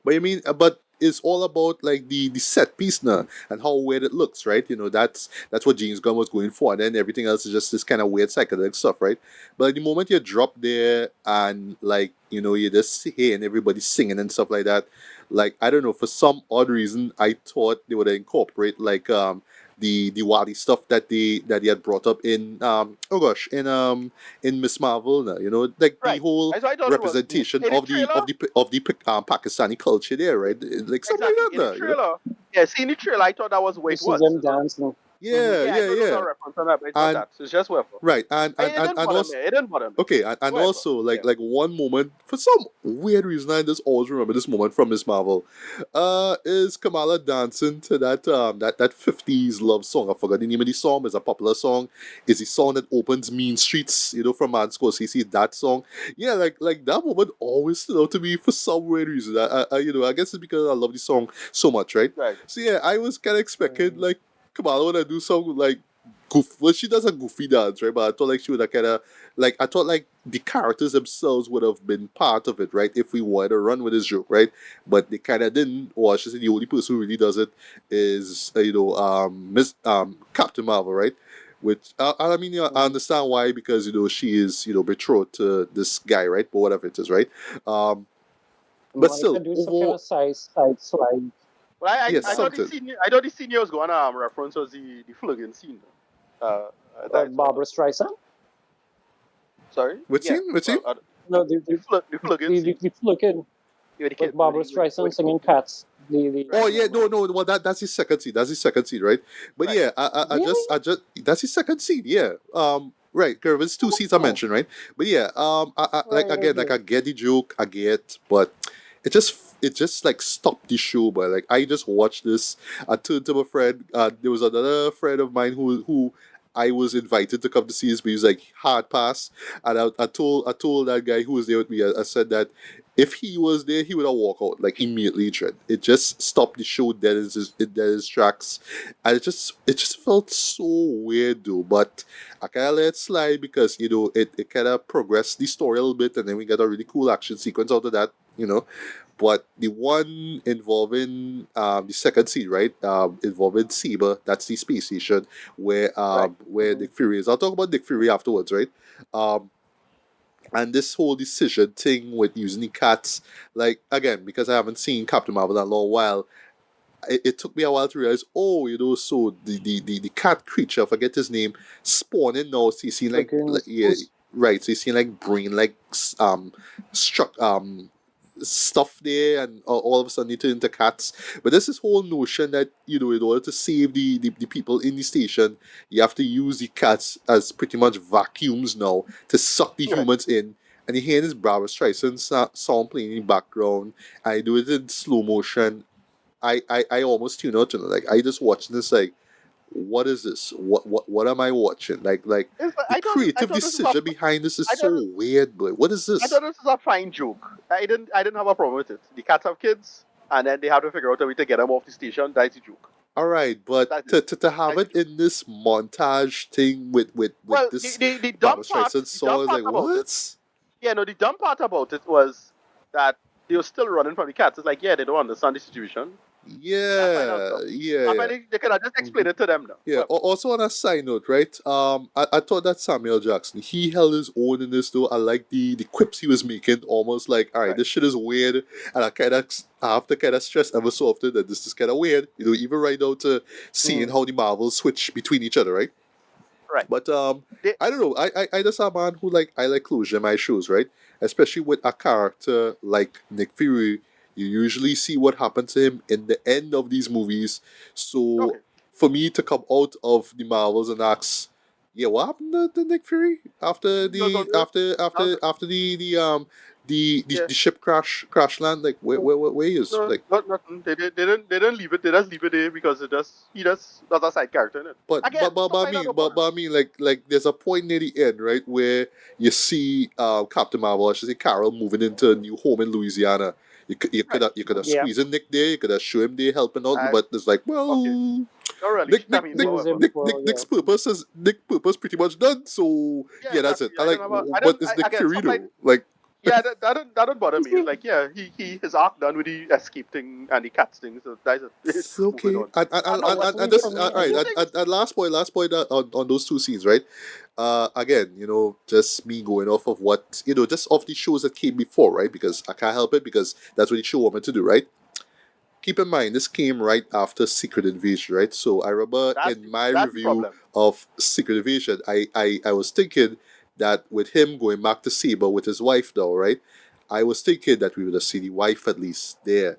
but I mean, but it's all about like the set piece now and how weird it looks, right? That's what James Gunn was going for, and then everything else is just this kind of weird psychedelic stuff, right? But at the moment you drop there and like you're just hearing everybody singing and stuff like that, like I don't know, for some odd reason I thought they would incorporate like the Wadi stuff that they had brought up in oh gosh in Miss Marvel now, you know, like the Right. whole I thought it was representation in the trailer. of the Pakistani culture there, right? Like something Exactly like in the that, you know. trailer. Yeah, see in the trailer, I thought that was what You it see was. them dancing. Mm-hmm. Yeah, Yeah, I yeah, thought it was yeah. a reference on that, but it's not And that. So it's just whatever. right, It didn't and bother me. also It didn't bother me. okay, and Whatever. also Yeah. like one moment for some weird reason I just always remember this moment from Miss Marvel, is Kamala dancing to that 50s love song. I forgot the name of the song. It's a popular song. It's the song that opens Mean Streets, you know, from Martin Scorsese. That song, yeah, like that moment always stood out to me for some weird reason. You know, I guess it's because I love the song so much, right? Right. So yeah, I was kind of expecting Mm. like Kamala would do something like well, she does a goofy dance, right? But I thought like she would have kind of like I thought like the characters themselves would have been part of it, right? If we wanted to run with this joke, right? But they kind of didn't. Or I should say, the only person who really does it is you know Miss Captain Marvel, right? Which I mean, you know, I Mm. understand why because you know she is you know betrothed to this guy, right? But whatever it is, right? Um, but Monica still, do some kind overall, of side slide Well, yes, I thought the something. scene. I thought the scene you was going to reference was the Flugin scene. That's what I Barbara was saying. Streisand. Sorry. Which Yeah. scene? Which scene? Well, No, the Flugin scene. the flick With the with kid, Barbara with Streisand the singing kid. Cats. The Oh Right. yeah, no, no. Well, that's his second seed. That's his second seed, right? But Right. yeah, really? I just that's his second seed. Yeah. Right. There was two seeds I Oh, mentioned, right? But yeah, like right, again, like okay. I get the joke, I get, but it just like stopped the show. But like I just watched this. I turned to my friend. There was another friend of mine who. I was invited to come to see this, but he was like hard pass, and I told that guy who was there with me. I said that if he was there, he would have walked out like immediately. Trent. It just stopped the show dead in his tracks, and it just felt so weird though. But I kind of let it slide because you know it kind of progressed the story a little bit, and then we got a really cool action sequence out of that. You know, but the one involving the second scene, right? Involving S.A.B.E.R, that's the space station Right. where Mm-hmm. Nick Fury is. I'll talk about Nick Fury afterwards, right? Um, and this whole decision thing with using the cats, like again, because I haven't seen Captain Marvel in a long while, it took me a while to realize, oh, you know, so the cat creature, I forget his name, spawning now. So you see like Flickering. yeah, right. So you see like brain like struck stuff there, and all of a sudden they turn into cats. But there's this whole notion that you know, in order to save the people in the station, you have to use the cats as pretty much vacuums now to suck the Right. humans in. And you hear this Barbara Streisand song playing in the background. I do it in slow motion. I almost tune out to it. Like I just watching this like what is this? What am I watching? Like the I creative thought this was a decision behind this is I so thought weird, boy. What is I this? thought this was a fine joke. I didn't have a problem with it. The cats have kids, and then they have to figure out a way to get them off the station. That's a joke. Alright, but That's it. to have That's a it joke. in this montage thing with Well, this the Barbara dumb part, Streisand the song dumb is part like about it. what? Yeah, no, the dumb part about it was that they were still running from the cats. It's like, yeah, they don't understand the situation. That's fine Yeah, also. yeah, I yeah. find they could have just Mm-hmm. explained it to them now. Yeah. Whatever. Also on a side note, right? I thought that Samuel Jackson he held his own in this though. I like the quips he was making. Almost like, all right, Right. this shit is weird, and I have to kind of stress ever so often that this is kind of weird. You know, even right now to seeing Mm. how the Marvels switch between each other, right? Right. But They, I don't know. I just a man who like I like closure in my shows, right? Especially with a character like Nick Fury, you usually see what happened to him in the end of these movies. So okay. for me to come out of the Marvels and ask, yeah, what happened to Nick Fury after No, no, no. No, after yeah. the ship crash land? Like where he is? No, Like not nothing. They didn't leave it. They just leave it there because he just that's a side character in it. Again, stuff like that don't bother but I me. mean like there's a point near the end, right, where you see Captain Marvel, I should say Carol, moving into a new home in Louisiana. Right. You could have Yeah. squeezed in Nick there, you could have shown him there helping out, I but it's like, okay. well, Not really. I mean, He was however. in for yeah. Nick's purpose pretty much done. So Yeah, yeah, that's exactly. it. I like, I but didn't. it's Nick Again, Fury stuff like though. Like yeah, that don't bother You me. It's see, like yeah, his arc done with the escape thing and the cats thing. So that's it. It's it's moving okay. on. No, but And for this me, all right. two things. And last point on those two scenes, right? Again, you know, just me going off of what you know, just off the shows that came before, right? Because I can't help it because that's what the show wanted to do, right? keep in mind, this came right after Secret Invasion, right? So I remember in my That's the review problem. of Secret Invasion, I was thinking that with him going back to S.A.B.E.R with his wife now, right? I was thinking that we would have seen the wife at least there.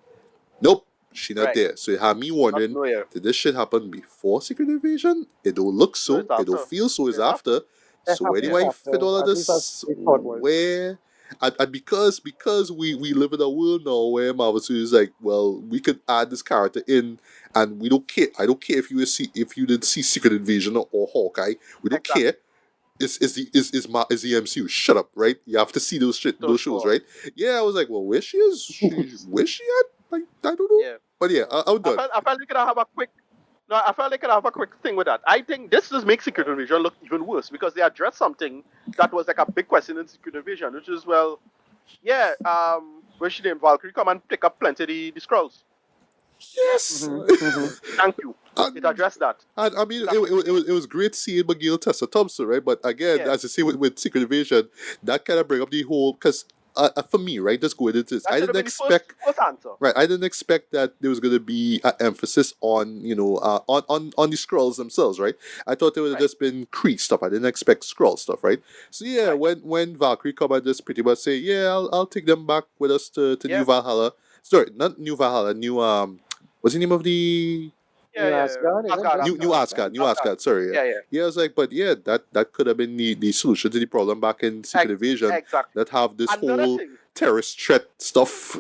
Nope, she not Right. there. So it had me Not wondering, no yeah. did this shit happen before Secret Invasion? It don't look No, it's so. It don't after. feel so. It's It's after. after. So where the Perhaps Yeah. wife fit after. all of At least that's this? what we thought was. Where? And because we live in a world now where Marvel Studios is like, well, we could add this character in, and we don't care. I don't care if you didn't see Secret Invasion or Hawkeye. We don't Exactly. care. Is the MCU? Shut up, right? You have to see So those shows, sure. right? Yeah, I was like, well, where she is? Where she at? Like, I don't know. Yeah. But yeah, I'm done. I felt they could have a quick. No, I felt they could have a quick thing with that. I think this just makes Secret Invasion look even worse because they addressed something that was like a big question in Secret Invasion, which is well, yeah, where should Valkyrie come and pick up plenty of the scrolls? Yes. Thank you. It and, addressed that. and I mean, That's what we need. it was great seeing McGill Tessa Thompson, right? But again, Yeah, as I say with Secret Invasion, that kind of bring up the whole because for me, right, just going into this, that I should have didn't been the expect. first answer. Right, I didn't expect that there was going to be an emphasis on on the scrolls themselves, right? I thought it would have Right, just been Kree stuff. I didn't expect scroll stuff, right? So yeah, right. when Valkyrie come and just pretty much say, yeah, I'll take them back with us to New Yeah, Valhalla. Sorry, not New Valhalla, new what's the name of the yeah, New yeah. Asgard, is it Asgard, just New Asgard, Asgard? Asgard, New Asgard. Asgard. Sorry, yeah. Yeah, yeah. Yeah, I was like, but yeah, that could have been the solution to the problem back in Secret Invasion. Exactly. That have this Another whole thing. terrorist threat stuff.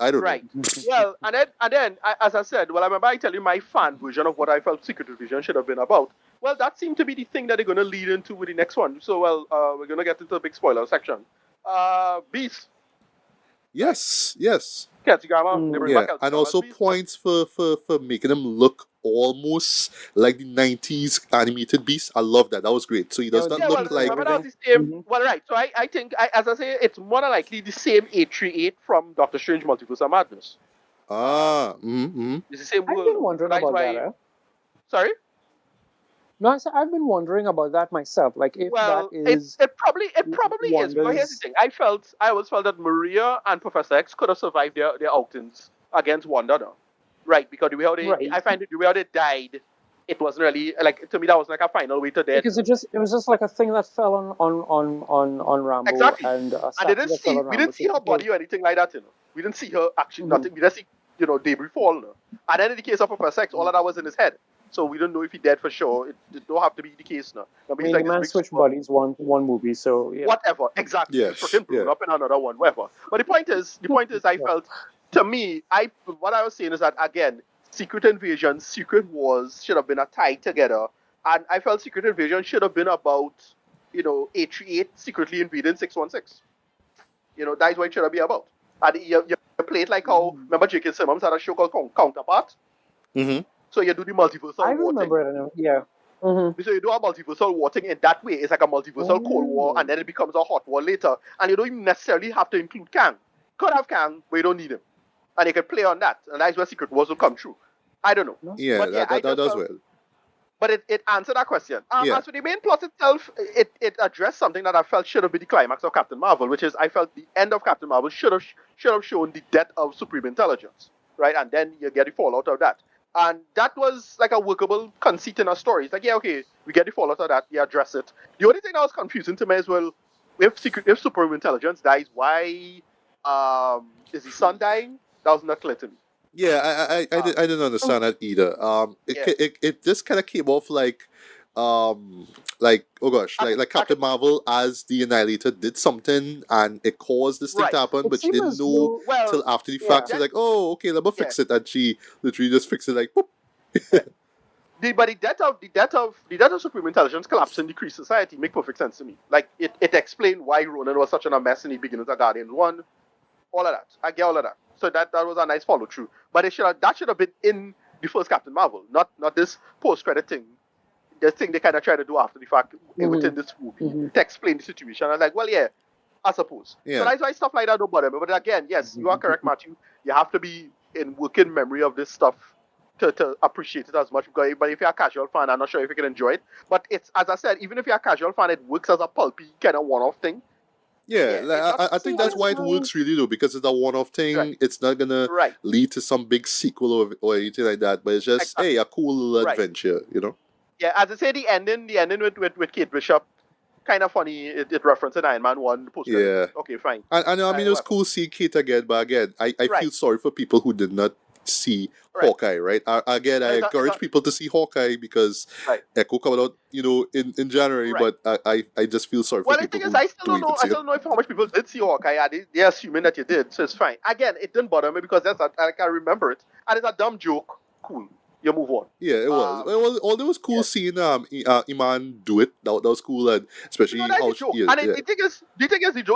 I don't know. Right. Well, and then as I said, well, I remember I tell you my fan version of what I felt Secret Division should have been about. Well, that seemed to be the thing that they're going to lead into with the next one. So, well, we're going to get into the big spoiler section. Beast, right? Yes, yes. Kelsey they bring back Yeah, Kelsey and as also Beast. But points for making them look almost like the 90s animated Beast. I love that. That was great. So he Yeah, does with not the yeah, well, look teeth and like. remember that everything. was the same. Well, right. So I think, as I say, it's more than likely the same 838 from Doctor Strange Multiverse of Madness. Ah, mm-hmm. It's the same I've world been now. So wondering that's about that. why. Sorry? No, I said I've been wondering about that myself. Like if that Well, is it probably is because here's the Wanda's. thing. I always felt that Maria and Professor X could have survived their outings against Wanda, now. Right? Because the way how Right. I find it the way how they died, it wasn't really like to me that was like a final way to death. Because it was just like a thing that fell on Rambo Exactly. and a And they statue that fell on we Rambo. didn't see So her it was, body or anything like that, you know. We didn't see her actually mhm, nothing. We just see, debris fall. No? And then in the case of Professor X, all of that was in his head. So we don't know if he dead for sure. It don't have to be the case now. I I mean, he's mean, the like this man big switched super bodies one movie, so yeah. whatever. Exactly. He was Yes, freaking blown yeah. up in another one, whatever. But the point is, I Yeah. felt, to me, what I was saying is that again, Secret Invasion, Secret Wars should have been a tied together, and I felt Secret Invasion should have been about, 838 secretly invading 616. That's what it should have been about. And you play it like how remember J.K. Simmons had a show called Counterpart. Mm-hmm. So you do the I multiversal war thing. remember it. Yeah. Mm-hmm. So you do a multiversal war thing in that way. It's like a multiversal Cold War, and then it becomes a hot war later. And you don't even necessarily have to include Kang. Could have Kang, but you don't need him. And you can play on that. And that's where Secret Wars will come true. I don't know. No? Yeah, But yeah, I that just does felt, well. but it answered that question. Yeah. As for the main plot itself, it addressed something that I felt should have been the climax of Captain Marvel, which is I felt the end of Captain Marvel should have shown the death of Supreme Intelligence, right? And then you get the fallout of that. And that was like a workable conceit in a story. It's like, yeah, okay, we get the fallout of that, you address it. The only thing that was confusing to me as well, if Supreme Intelligence dies, why is his son dying? That was not clear to me. Yeah, Uh, I didn't understand that either. yeah. It just kind of came off like oh gosh, At, like at, Captain Marvel as the Annihilator did something and it caused this thing to right. happen, It but she seemed didn't as know though, Well, till after the yeah. fact. She's that, like, oh, okay, let me yeah. fix it, and she literally just fixed it like, boop. But the death of Supreme Intelligence collapsing decreased society make perfect sense to me. Like it explained why Ronan was such a mess in the beginning of Guardians 1. All of that. I get all of that. So that was a nice follow through. But that should have been in the first Captain Marvel, not this post credit thing. The thing they kind of try to do after the fact within this movie to explain the situation. I was like, well, yeah, I suppose. So Yeah. that's why stuff like that don't bother me. But again, yes, you are correct, Matthew. You have to be in working memory of this stuff to appreciate it as much. But if you're a casual fan, I'm not sure if you can enjoy it. But it's, as I said, even if you're a casual fan, it works as a pulpy kind of one-off thing. Yeah, Yeah, like, it's not I See, think not that's a why it I, works really though, because it's a one-off right, thing. It's not gonna right, lead to some big sequel or anything like that. But it's just hey, exactly, a cool little right. adventure, you know. Yeah, as I say, the ending with Kate Bishop, kind of funny. It references Iron Man 1 post credit. Yeah, Okay, fine. and I mean it was Whatever. cool seeing Kate again, but again, I Right, feel sorry for people who did not see right. Hawkeye. Right, again, I It's encourage a, people to see Hawkeye because right, Echo coming out, in January. right. But I just feel sorry for Well, the people thing is, who I still don't don't even know. I see it. still don't know if how much people did see Hawkeye. They're assuming that you did, so it's fine. Again, it didn't bother me because I can remember it, and it's a dumb joke. Cool, you move on. Yeah, it was. Um, Although it was cool yeah. seeing Iman do it. That was cool, and especially That's how a joke. yeah, And yeah. the thing is,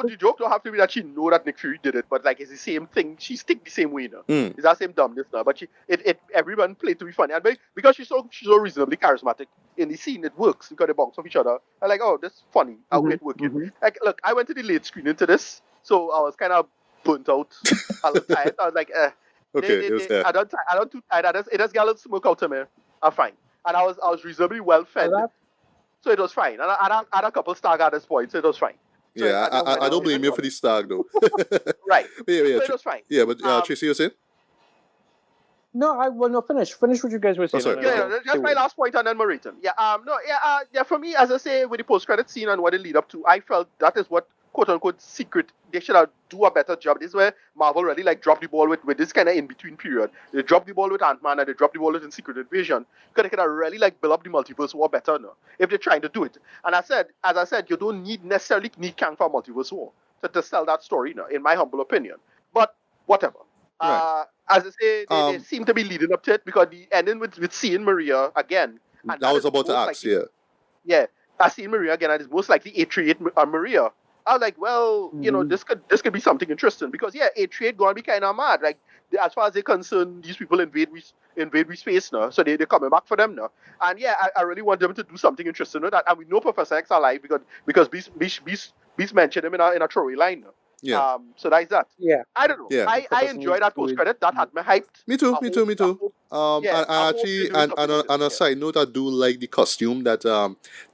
the joke don't have to be that she know that Nick Fury did it, but like it's the same thing. She stick the same way now. Mm, It's that same dumbness now. But everyone played to be funny, and because she's so reasonably charismatic in the scene, it works because they bounce off each other. I'm like, oh, that's funny. How hmm it working? hmm Like, look, I went to the late screening to this, so I was kind of burnt out, a little tired. I was like, okay, it was I don't too tired. It just got a little smoke out of me. I'm fine, and I was reasonably well fed, that so it was fine. And I had a couple Stark at this point, so it was fine. So yeah. I didn't, I don't it blame didn't you for bother the me. stag though. Right. Yeah, yeah, So it was fine. yeah. But Um, Tracy, you were saying? no, I well, no, finish what you guys were Oh, saying, sorry. and then yeah, I'll say that's my what. last point, and then Mariton. Yeah, no, yeah, yeah. For me, as I say, with the post-credit scene and what it lead up to, I felt that is what quote unquote secret. They should have do a better job. This is where Marvel really like dropped the ball with this kind of in between period. They dropped the ball with Ant-Man and they dropped the ball with Secret Invasion. Because they could have really like build up the multiverse war better now if they're trying to do it. And as I said, you don't necessarily need Kang for multiverse war to sell that story now, in my humble opinion. But whatever. Right. As I say, they Um, seem to be leading up to it because the ending with seeing Maria again, and I that was is about to most ask. likely, Yeah. yeah, I seeing Maria again, and it's most likely A38 Maria. I was like, well, Hmm this could be something interesting because yeah, A38 gonna be kind of mad. Like as far as they're concerned, these people invade we space now, so they're coming back for them now. And yeah, I really want them to do something interesting with that. And we know Professor X alive because Beast mentioned him in a throwaway line now. Yeah. So that's that. Yeah, I don't know. Yeah. I Professor enjoyed that post Wood. credit. That had me hyped. Me too, I me too, hope, me I too. hope, yeah, I I hope they're actually, doing something with on this. a Yeah. side note, I do like the costume that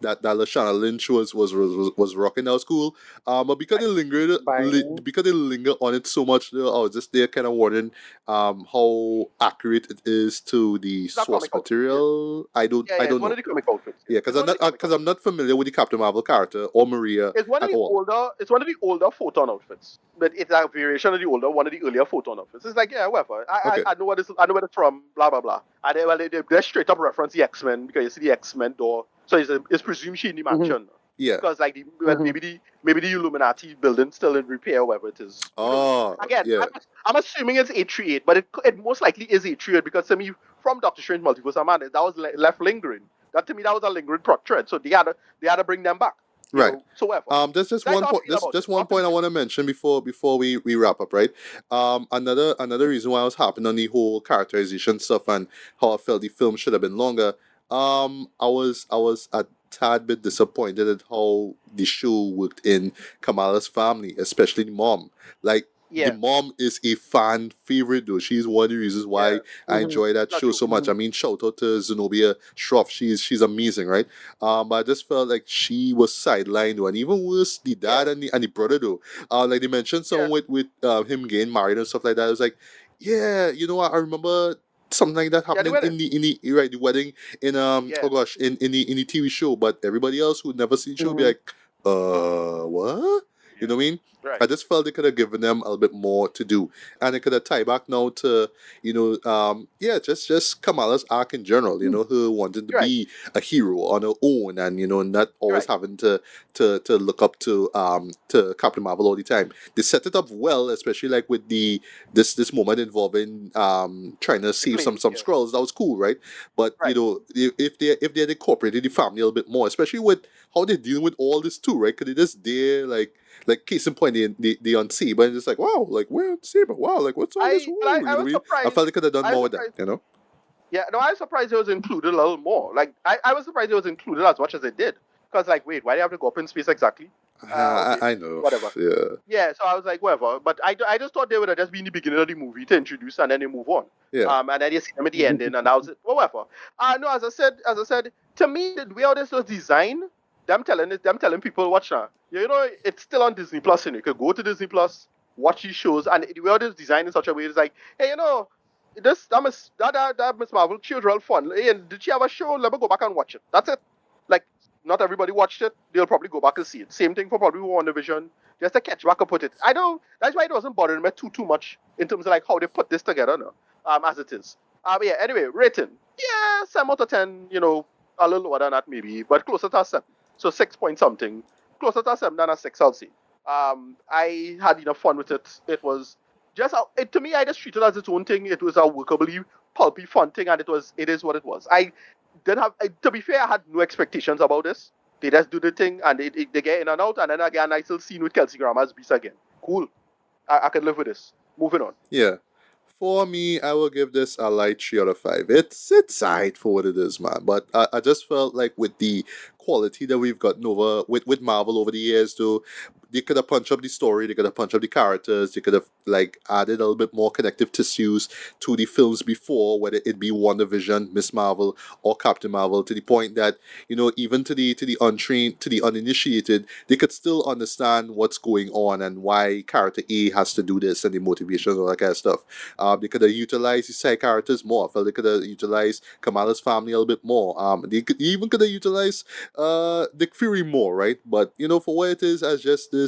Lashana Lynch was rocking. That was cool. But because Right. because they linger on it so much, I was just there kind of wondering, how accurate it is to the It's a source comic outfit. Yeah. material. Yeah, I yeah. It's don't one know. of the comic outfits. Yeah. Yeah, It's one of the comic because I'm outfits. not familiar with the Captain Marvel character or Maria It's one of at the all. older. It's one of the older photon outfits, but it's a variation of the older one of the earlier photon outfits. It's like yeah, whatever. Okay. I know what I know what it's from. Blah blah blah. And they straight up reference the X Men because you see the X Men door. So it's presumed she in the Hmm mansion Yeah. because like hmm maybe the Illuminati building still in repair, whatever it is. Who knows? Oh, Again, yeah. I'm assuming it's 838, but it most likely is 838 because to me from Doctor Strange Multiverse of Madness that was left lingering. That to me that was a lingering plot thread. So they had to bring them back. Right. So whatever. There's just That's one how I point. feel about it. Just one Up and point I down. want to mention before we wrap up. Right. Another reason why I was happy on the whole characterization stuff and how I felt the film should have been longer. I was a tad bit disappointed at how the show worked in Kamala's family, especially the mom. Like the Yeah, mom is a fan favorite though. She's one of the reasons yeah. why I enjoy that Not show joke. so much. I mean, shout out to Zenobia Shroff. She's amazing, right? But I just felt like she was sidelined, though. And even worse, the dad Yeah, and the brother, though. Like they mentioned yeah, something with him getting married and stuff like that. I was like, yeah, I remember something like that yeah. They happening went in. in the right the wedding in Yeah, oh gosh in the TV show, but everybody else who'd never seen the show would be hmm like, what? You yeah. know what I mean? Right. I just felt they could have given them a little bit more to do, and it could have tied back now to yeah, just Kamala's arc in general. Her wanting to You're right. be a hero on her own, and not You're always right. having to look up to Captain Marvel all the time. They set it up well, especially like with this moment involving trying to The save plane. some Yeah. scrolls. That was cool, right? But Right. if they had incorporated the family a little bit more, especially with how they're dealing with all this too, right? Because they just there like case in point, they on S.A.B.E.R and it's like wow, like we're on S.A.B.E.R. Wow, like what's all this? But Ooh, you I know what was I mean? I surprised. felt they could have done I was more with that, surprised. you know? Yeah. No, I was surprised it was included a little more. Like I was surprised it was included as much as it did. Because like, wait, why do you have to go up in space exactly? Okay. I know, Whatever. yeah, Yeah, so I was like, whatever. But I just thought they would have just been the beginning of the movie to introduce and then they move on. yeah, And then you see them at the ending and that was it. Well, whatever. No, as I said, to me, the way how this was designed, them telling people watch now. You know, it's still on Disney Plus, and you could go to Disney Plus, watch these shows, and the world is designed in such a way it's like, hey, you know, this that Miss Marvel, she was real fun. Hey, and did she have a show? Let me go back and watch it. That's it. Like, not everybody watched it. They'll probably go back and see it. Same thing for probably WandaVision, just to catch back and put it. I know that's why it wasn't bothering me too much in terms of like how they put this together now, as it is. Yeah. Anyway, rating. Yeah, 7 out of 10. You know, a little lower than that maybe, but closer to a 7. So 6 point something. Closer to a 7 than a 6, I'll say. I had enough fun with it. It was just to me. I just treated it as its own thing. It was a workably pulpy fun thing, and it is what it was. I didn't have to be fair. I had no expectations about this. They just do the thing, and they get in and out, and then again, I still scene with Kelsey Grammer's beast again. Cool. I can live with this. Moving on. Yeah. For me, I will give this a light 3 out of 5. It's alright for what it is, man. But I just felt like with the quality that we've gotten over with Marvel over the years, though, they could have punched up the story, they could have punched up the characters, they could have like added a little bit more connective tissues to the films before, whether it be WandaVision, Miss Marvel, or Captain Marvel, to the point that even to the untrained, to the uninitiated, they could still understand what's going on and why character A has to do this and the motivations and all that kind of stuff. They could have utilized the side characters more. I felt they could have utilized Kamala's family a little bit more. Even could have utilized Nick Fury more, right? But for what it is, as just this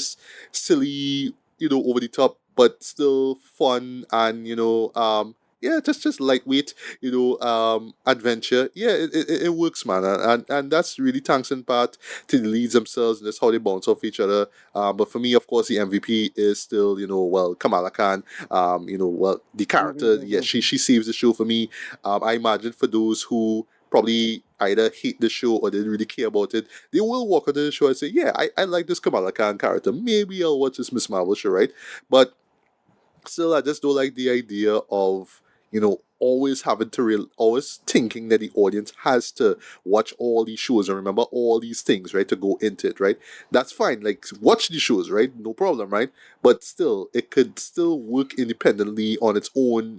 silly, over the top, but still fun and yeah, just lightweight, adventure. Yeah, it works, man, and that's really thanks in part to the leads themselves and just how they bounce off each other. But for me, of course, the MVP is still, well, Kamala Khan. Well, the character, yeah, she saves the show for me. I imagine for those who probably either hate the show or didn't really care about it, they will walk onto the show and say, yeah, I like this Kamala Khan character. Maybe I'll watch this Miss Marvel show, right? But still, I just don't like the idea of always having to always thinking that the audience has to watch all these shows and remember all these things, right, to go into it, right? That's fine, like, watch the shows, right, no problem, right? But still, it could still work independently on its own,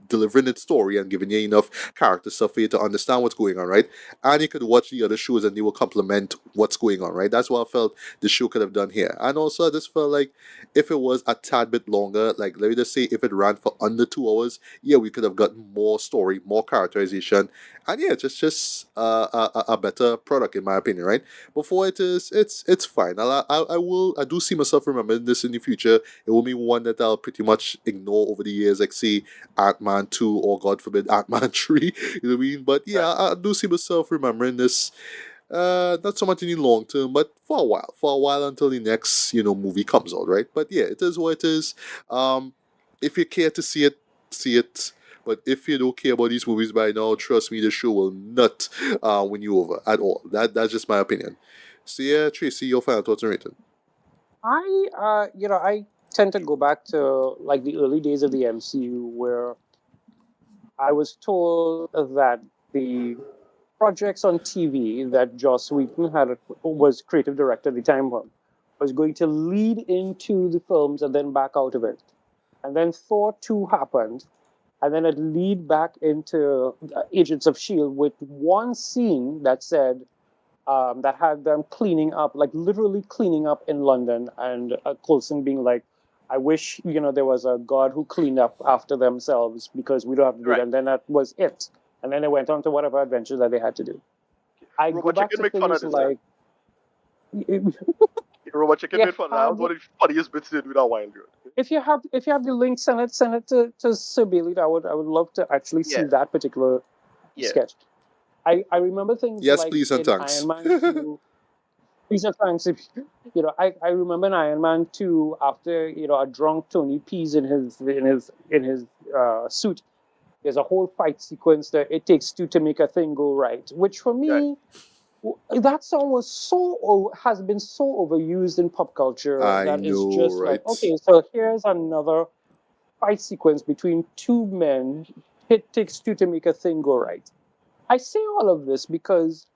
delivering its story and giving you enough character stuff for you to understand what's going on, right? And you could watch the other shows and they will complement what's going on, right? That's what I felt the show could have done here. And also, I just felt like if it was a tad bit longer, like, let me just say, if it ran for under 2 hours, yeah, we could have gotten more story, more characterization, and yeah, just a better product in my opinion, right? Before it is, it's fine. I do see myself remembering this in the future. It will be one that I'll pretty much ignore over the years, like say Ant-Man 2 or God forbid Ant-Man 3. You know what I mean? But yeah, Right. I do see myself remembering this not so much in the long term, but for a while until the next movie comes out, right? But yeah, it is what it is. If you care to see it, see it. But if you don't care about these movies by now, trust me, the show will not win you over at all. That's just my opinion. So yeah, Tracy, your final thoughts on rating. I tend to go back to like the early days of the MCU where I was told that the projects on TV that Joss Whedon was creative director at the time was going to lead into the films and then back out of it. And then Thor 2 happened, and then it lead back into Agents of S.H.I.E.L.D. with one scene that said, that had them cleaning up, like literally cleaning up in London, and Coulson being like, "I wish there was a god who cleaned up after themselves because we don't have to do that." Right. And then that was it. And then they went on to whatever adventure that they had to do. I go Robot back Chicken to make fun of things this, man. like if Robot Chicken you made fun of that. have Was one of the funniest bits they did with that wild girl. if you have the link, send it to Sir Bailey. I would love to actually see Yeah. that particular Yeah. sketch. I remember things Yes, like please and in thanks. Iron Man 2. These are thanks if I remember in Iron Man 2 after a drunk Tony pees in his suit. There's a whole fight sequence that it takes two to make a thing go right, which for Right. me, that song has been so overused in pop culture I that it's know, just like, right? okay, so here's another fight sequence between two men. It takes two to make a thing go right. I say all of this because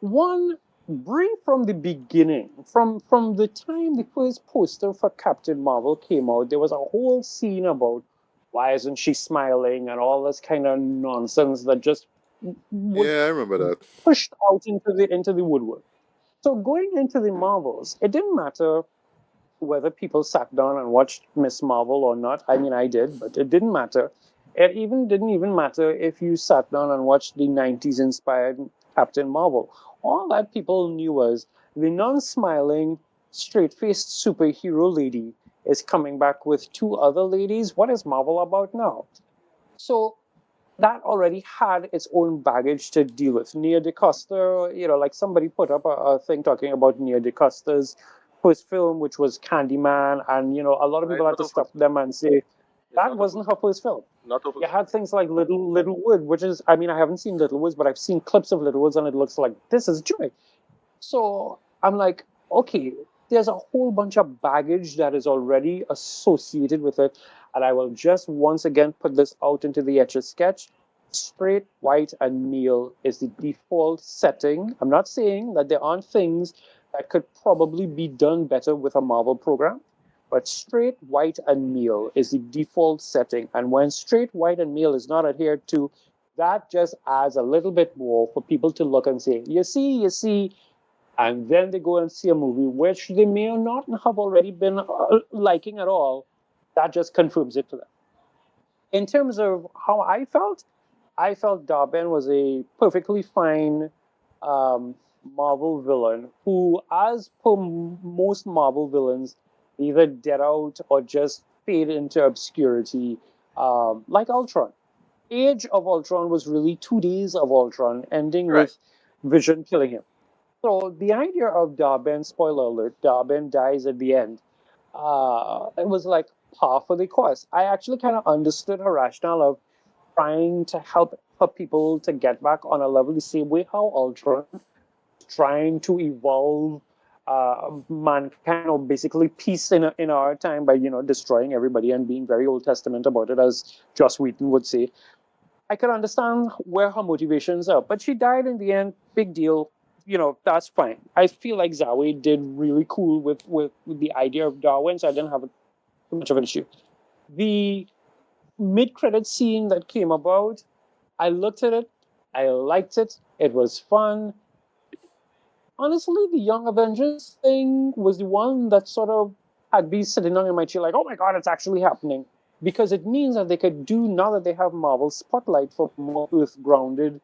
one, bring from the beginning, from the time the first poster for Captain Marvel came out, there was a whole scene about why isn't she smiling and all this kind of nonsense that just was Yeah, I remember that. pushed out into the woodwork. So going into the Marvels, it didn't matter whether people sat down and watched Miss Marvel or not. I mean, I did, but it didn't matter. It even didn't even matter if you sat down and watched the 90s inspired Captain Marvel. All that people knew was the non smiling, straight faced superhero lady is coming back with two other ladies. What is Marvel about now? So that already had its own baggage to deal with. Nia DaCosta, like somebody put up a thing talking about Nia DaCosta's first film, which was Candyman, and a lot of Right? people had Not to her first. stop them and say It's that not her wasn't first. her first film. Not her You first. had things like Littlewood, which is, I mean, I haven't seen Littlewoods, but I've seen clips of Littlewoods, and it looks like this is joy. So I'm like, okay, there's a whole bunch of baggage that is already associated with it. And I will just once again put this out into the etch a sketch. Straight, white, and male is the default setting. I'm not saying that there aren't things that could probably be done better with a Marvel program, but straight, white, and male is the default setting. And when straight, white, and male is not adhered to, that just adds a little bit more for people to look and say, you see, and then they go and see a movie which they may or not have already been liking at all. That just confirms it for them. In terms of how I felt Darben was a perfectly fine um, Marvel villain who, as per most Marvel villains, either dead out or just fade into obscurity, like Ultron. Age of Ultron was really 2 days of Ultron, ending Right. with Vision killing him. So the idea of Darben, spoiler alert, Darben dies at the end. It was like par for the course. I actually kind of understood her rationale of trying to help her people to get back on a level the same way how Ultron was trying to evolve mankind or basically peace in our time by destroying everybody and being very Old Testament about it, as Joss Whedon would say. I could understand where her motivations are, but she died in the end. Big deal. That's fine. I feel like Zawe did really cool with the idea of Darwin, so I didn't have too much of an issue. The mid-credit scene that came about, I looked at it, I liked it, it was fun. Honestly, the Young Avengers thing was the one that sort of had me sitting on in my chair, like, oh my god, it's actually happening. Because it means that they could do, now that they have Marvel Spotlight for more Earth grounded,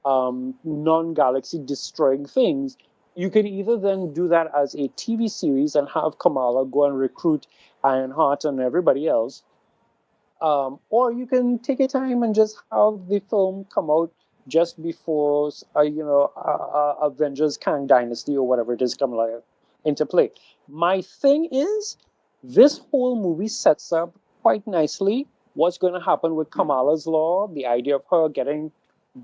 non galaxy destroying things, you could either then do that as a TV series and have Kamala go and recruit Ironheart and everybody else, or you can take your time and just have the film come out just before, Avengers Kang Dynasty or whatever it is come like into play. My thing is, this whole movie sets up quite nicely what's going to happen with Kamala's Law, the idea of her getting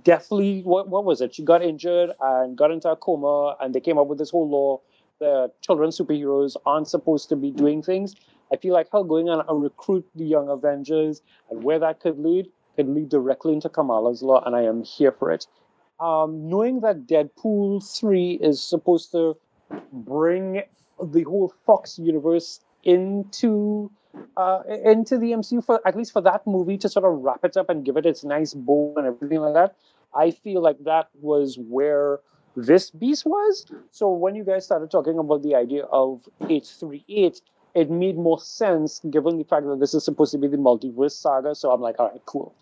deathly, what was it? She got injured and got into a coma, and they came up with this whole law that children superheroes aren't supposed to be doing things. I feel like her going on and recruit the young Avengers and where that could lead directly into Kamala's Law, and I am here for it. Knowing that Deadpool 3 is supposed to bring the whole Fox universe into the MCU, for at least for that movie, to sort of wrap it up and give it its nice bow and everything like that. I feel like that was where this beast was. So when you guys started talking about the idea of 838, it made more sense given the fact that this is supposed to be the multiverse saga. So I'm like, all right, cool.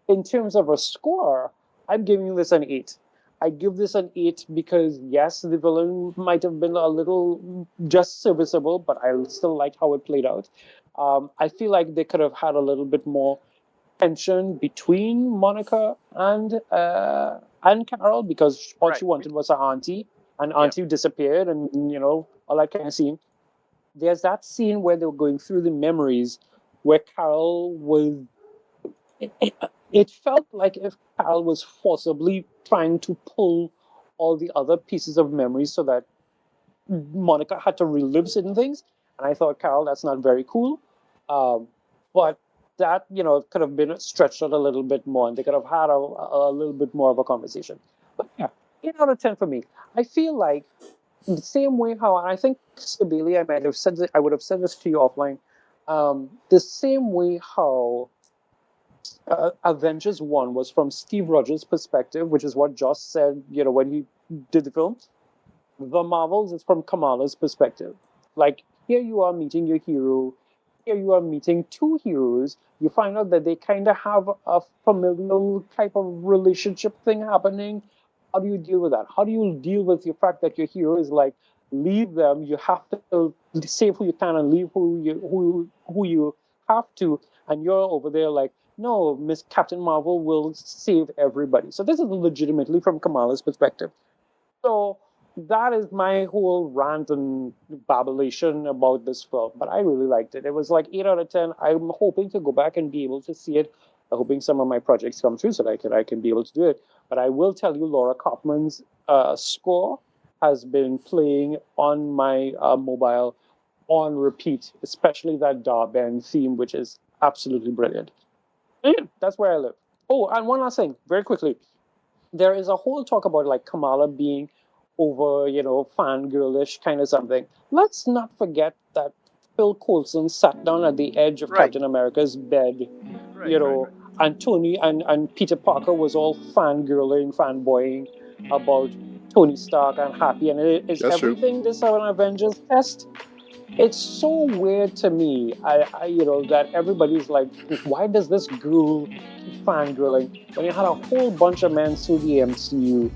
In terms of a score, I'm giving this an 8. I give this an 8 because, yes, the villain might have been a little just serviceable, but I still like how it played out. I feel like they could have had a little bit more tension between Monica and Carol, because all Right. she wanted was her auntie, and Yeah. auntie disappeared, and all that kind of scene. There's that scene where they were going through the memories, where Carol was it felt like if Carol was forcibly trying to pull all the other pieces of memories so that Monica had to relive certain things. And I thought, Carol, that's not very cool. Um, but that, could have been stretched out a little bit more and they could have had a little bit more of a conversation. But yeah, 8 out of 10 for me. I feel like the same way how, and I think, Sabili, I would have said this to you offline, the same way how Avengers 1 was from Steve Rogers' perspective, which is what Joss said, when he did the film. The Marvels is from Kamala's perspective. Like, here you are meeting your hero, here you are meeting two heroes. You find out that they kind of have a familial type of relationship thing happening. How do you deal with that? How do you deal with the fact that your hero is like, leave them, you have to save who you can and leave who you have to, and you're over there like, no, Miss Captain Marvel will save everybody. So this is legitimately from Kamala's perspective. So that is my whole rant and babblation about this film. But I really liked it. It was like 8 out of 10. I'm hoping to go back and be able to see it. I'm hoping some of my projects come through so that I can be able to do it. But I will tell you, Laura Kaufman's score has been playing on my mobile on repeat, especially that Darben theme, which is absolutely brilliant. Yeah, that's where I live. Oh, and one last thing, very quickly, there is a whole talk about like Kamala being over, fangirlish kind of something. Let's not forget that Phil Coulson sat down at the edge of Right, Captain America's bed, right, right, right. and Tony and Peter Parker was all fangirling, fanboying about Tony Stark and Happy. And is That's true. everything this an Avengers test? It's so weird to me. That everybody's like, why does this girl keep fangirling when you had a whole bunch of men through the MCU,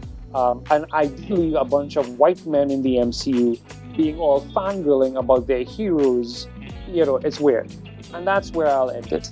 and ideally a bunch of white men in the MCU being all fangirling about their heroes? It's weird, and that's where I'll end it.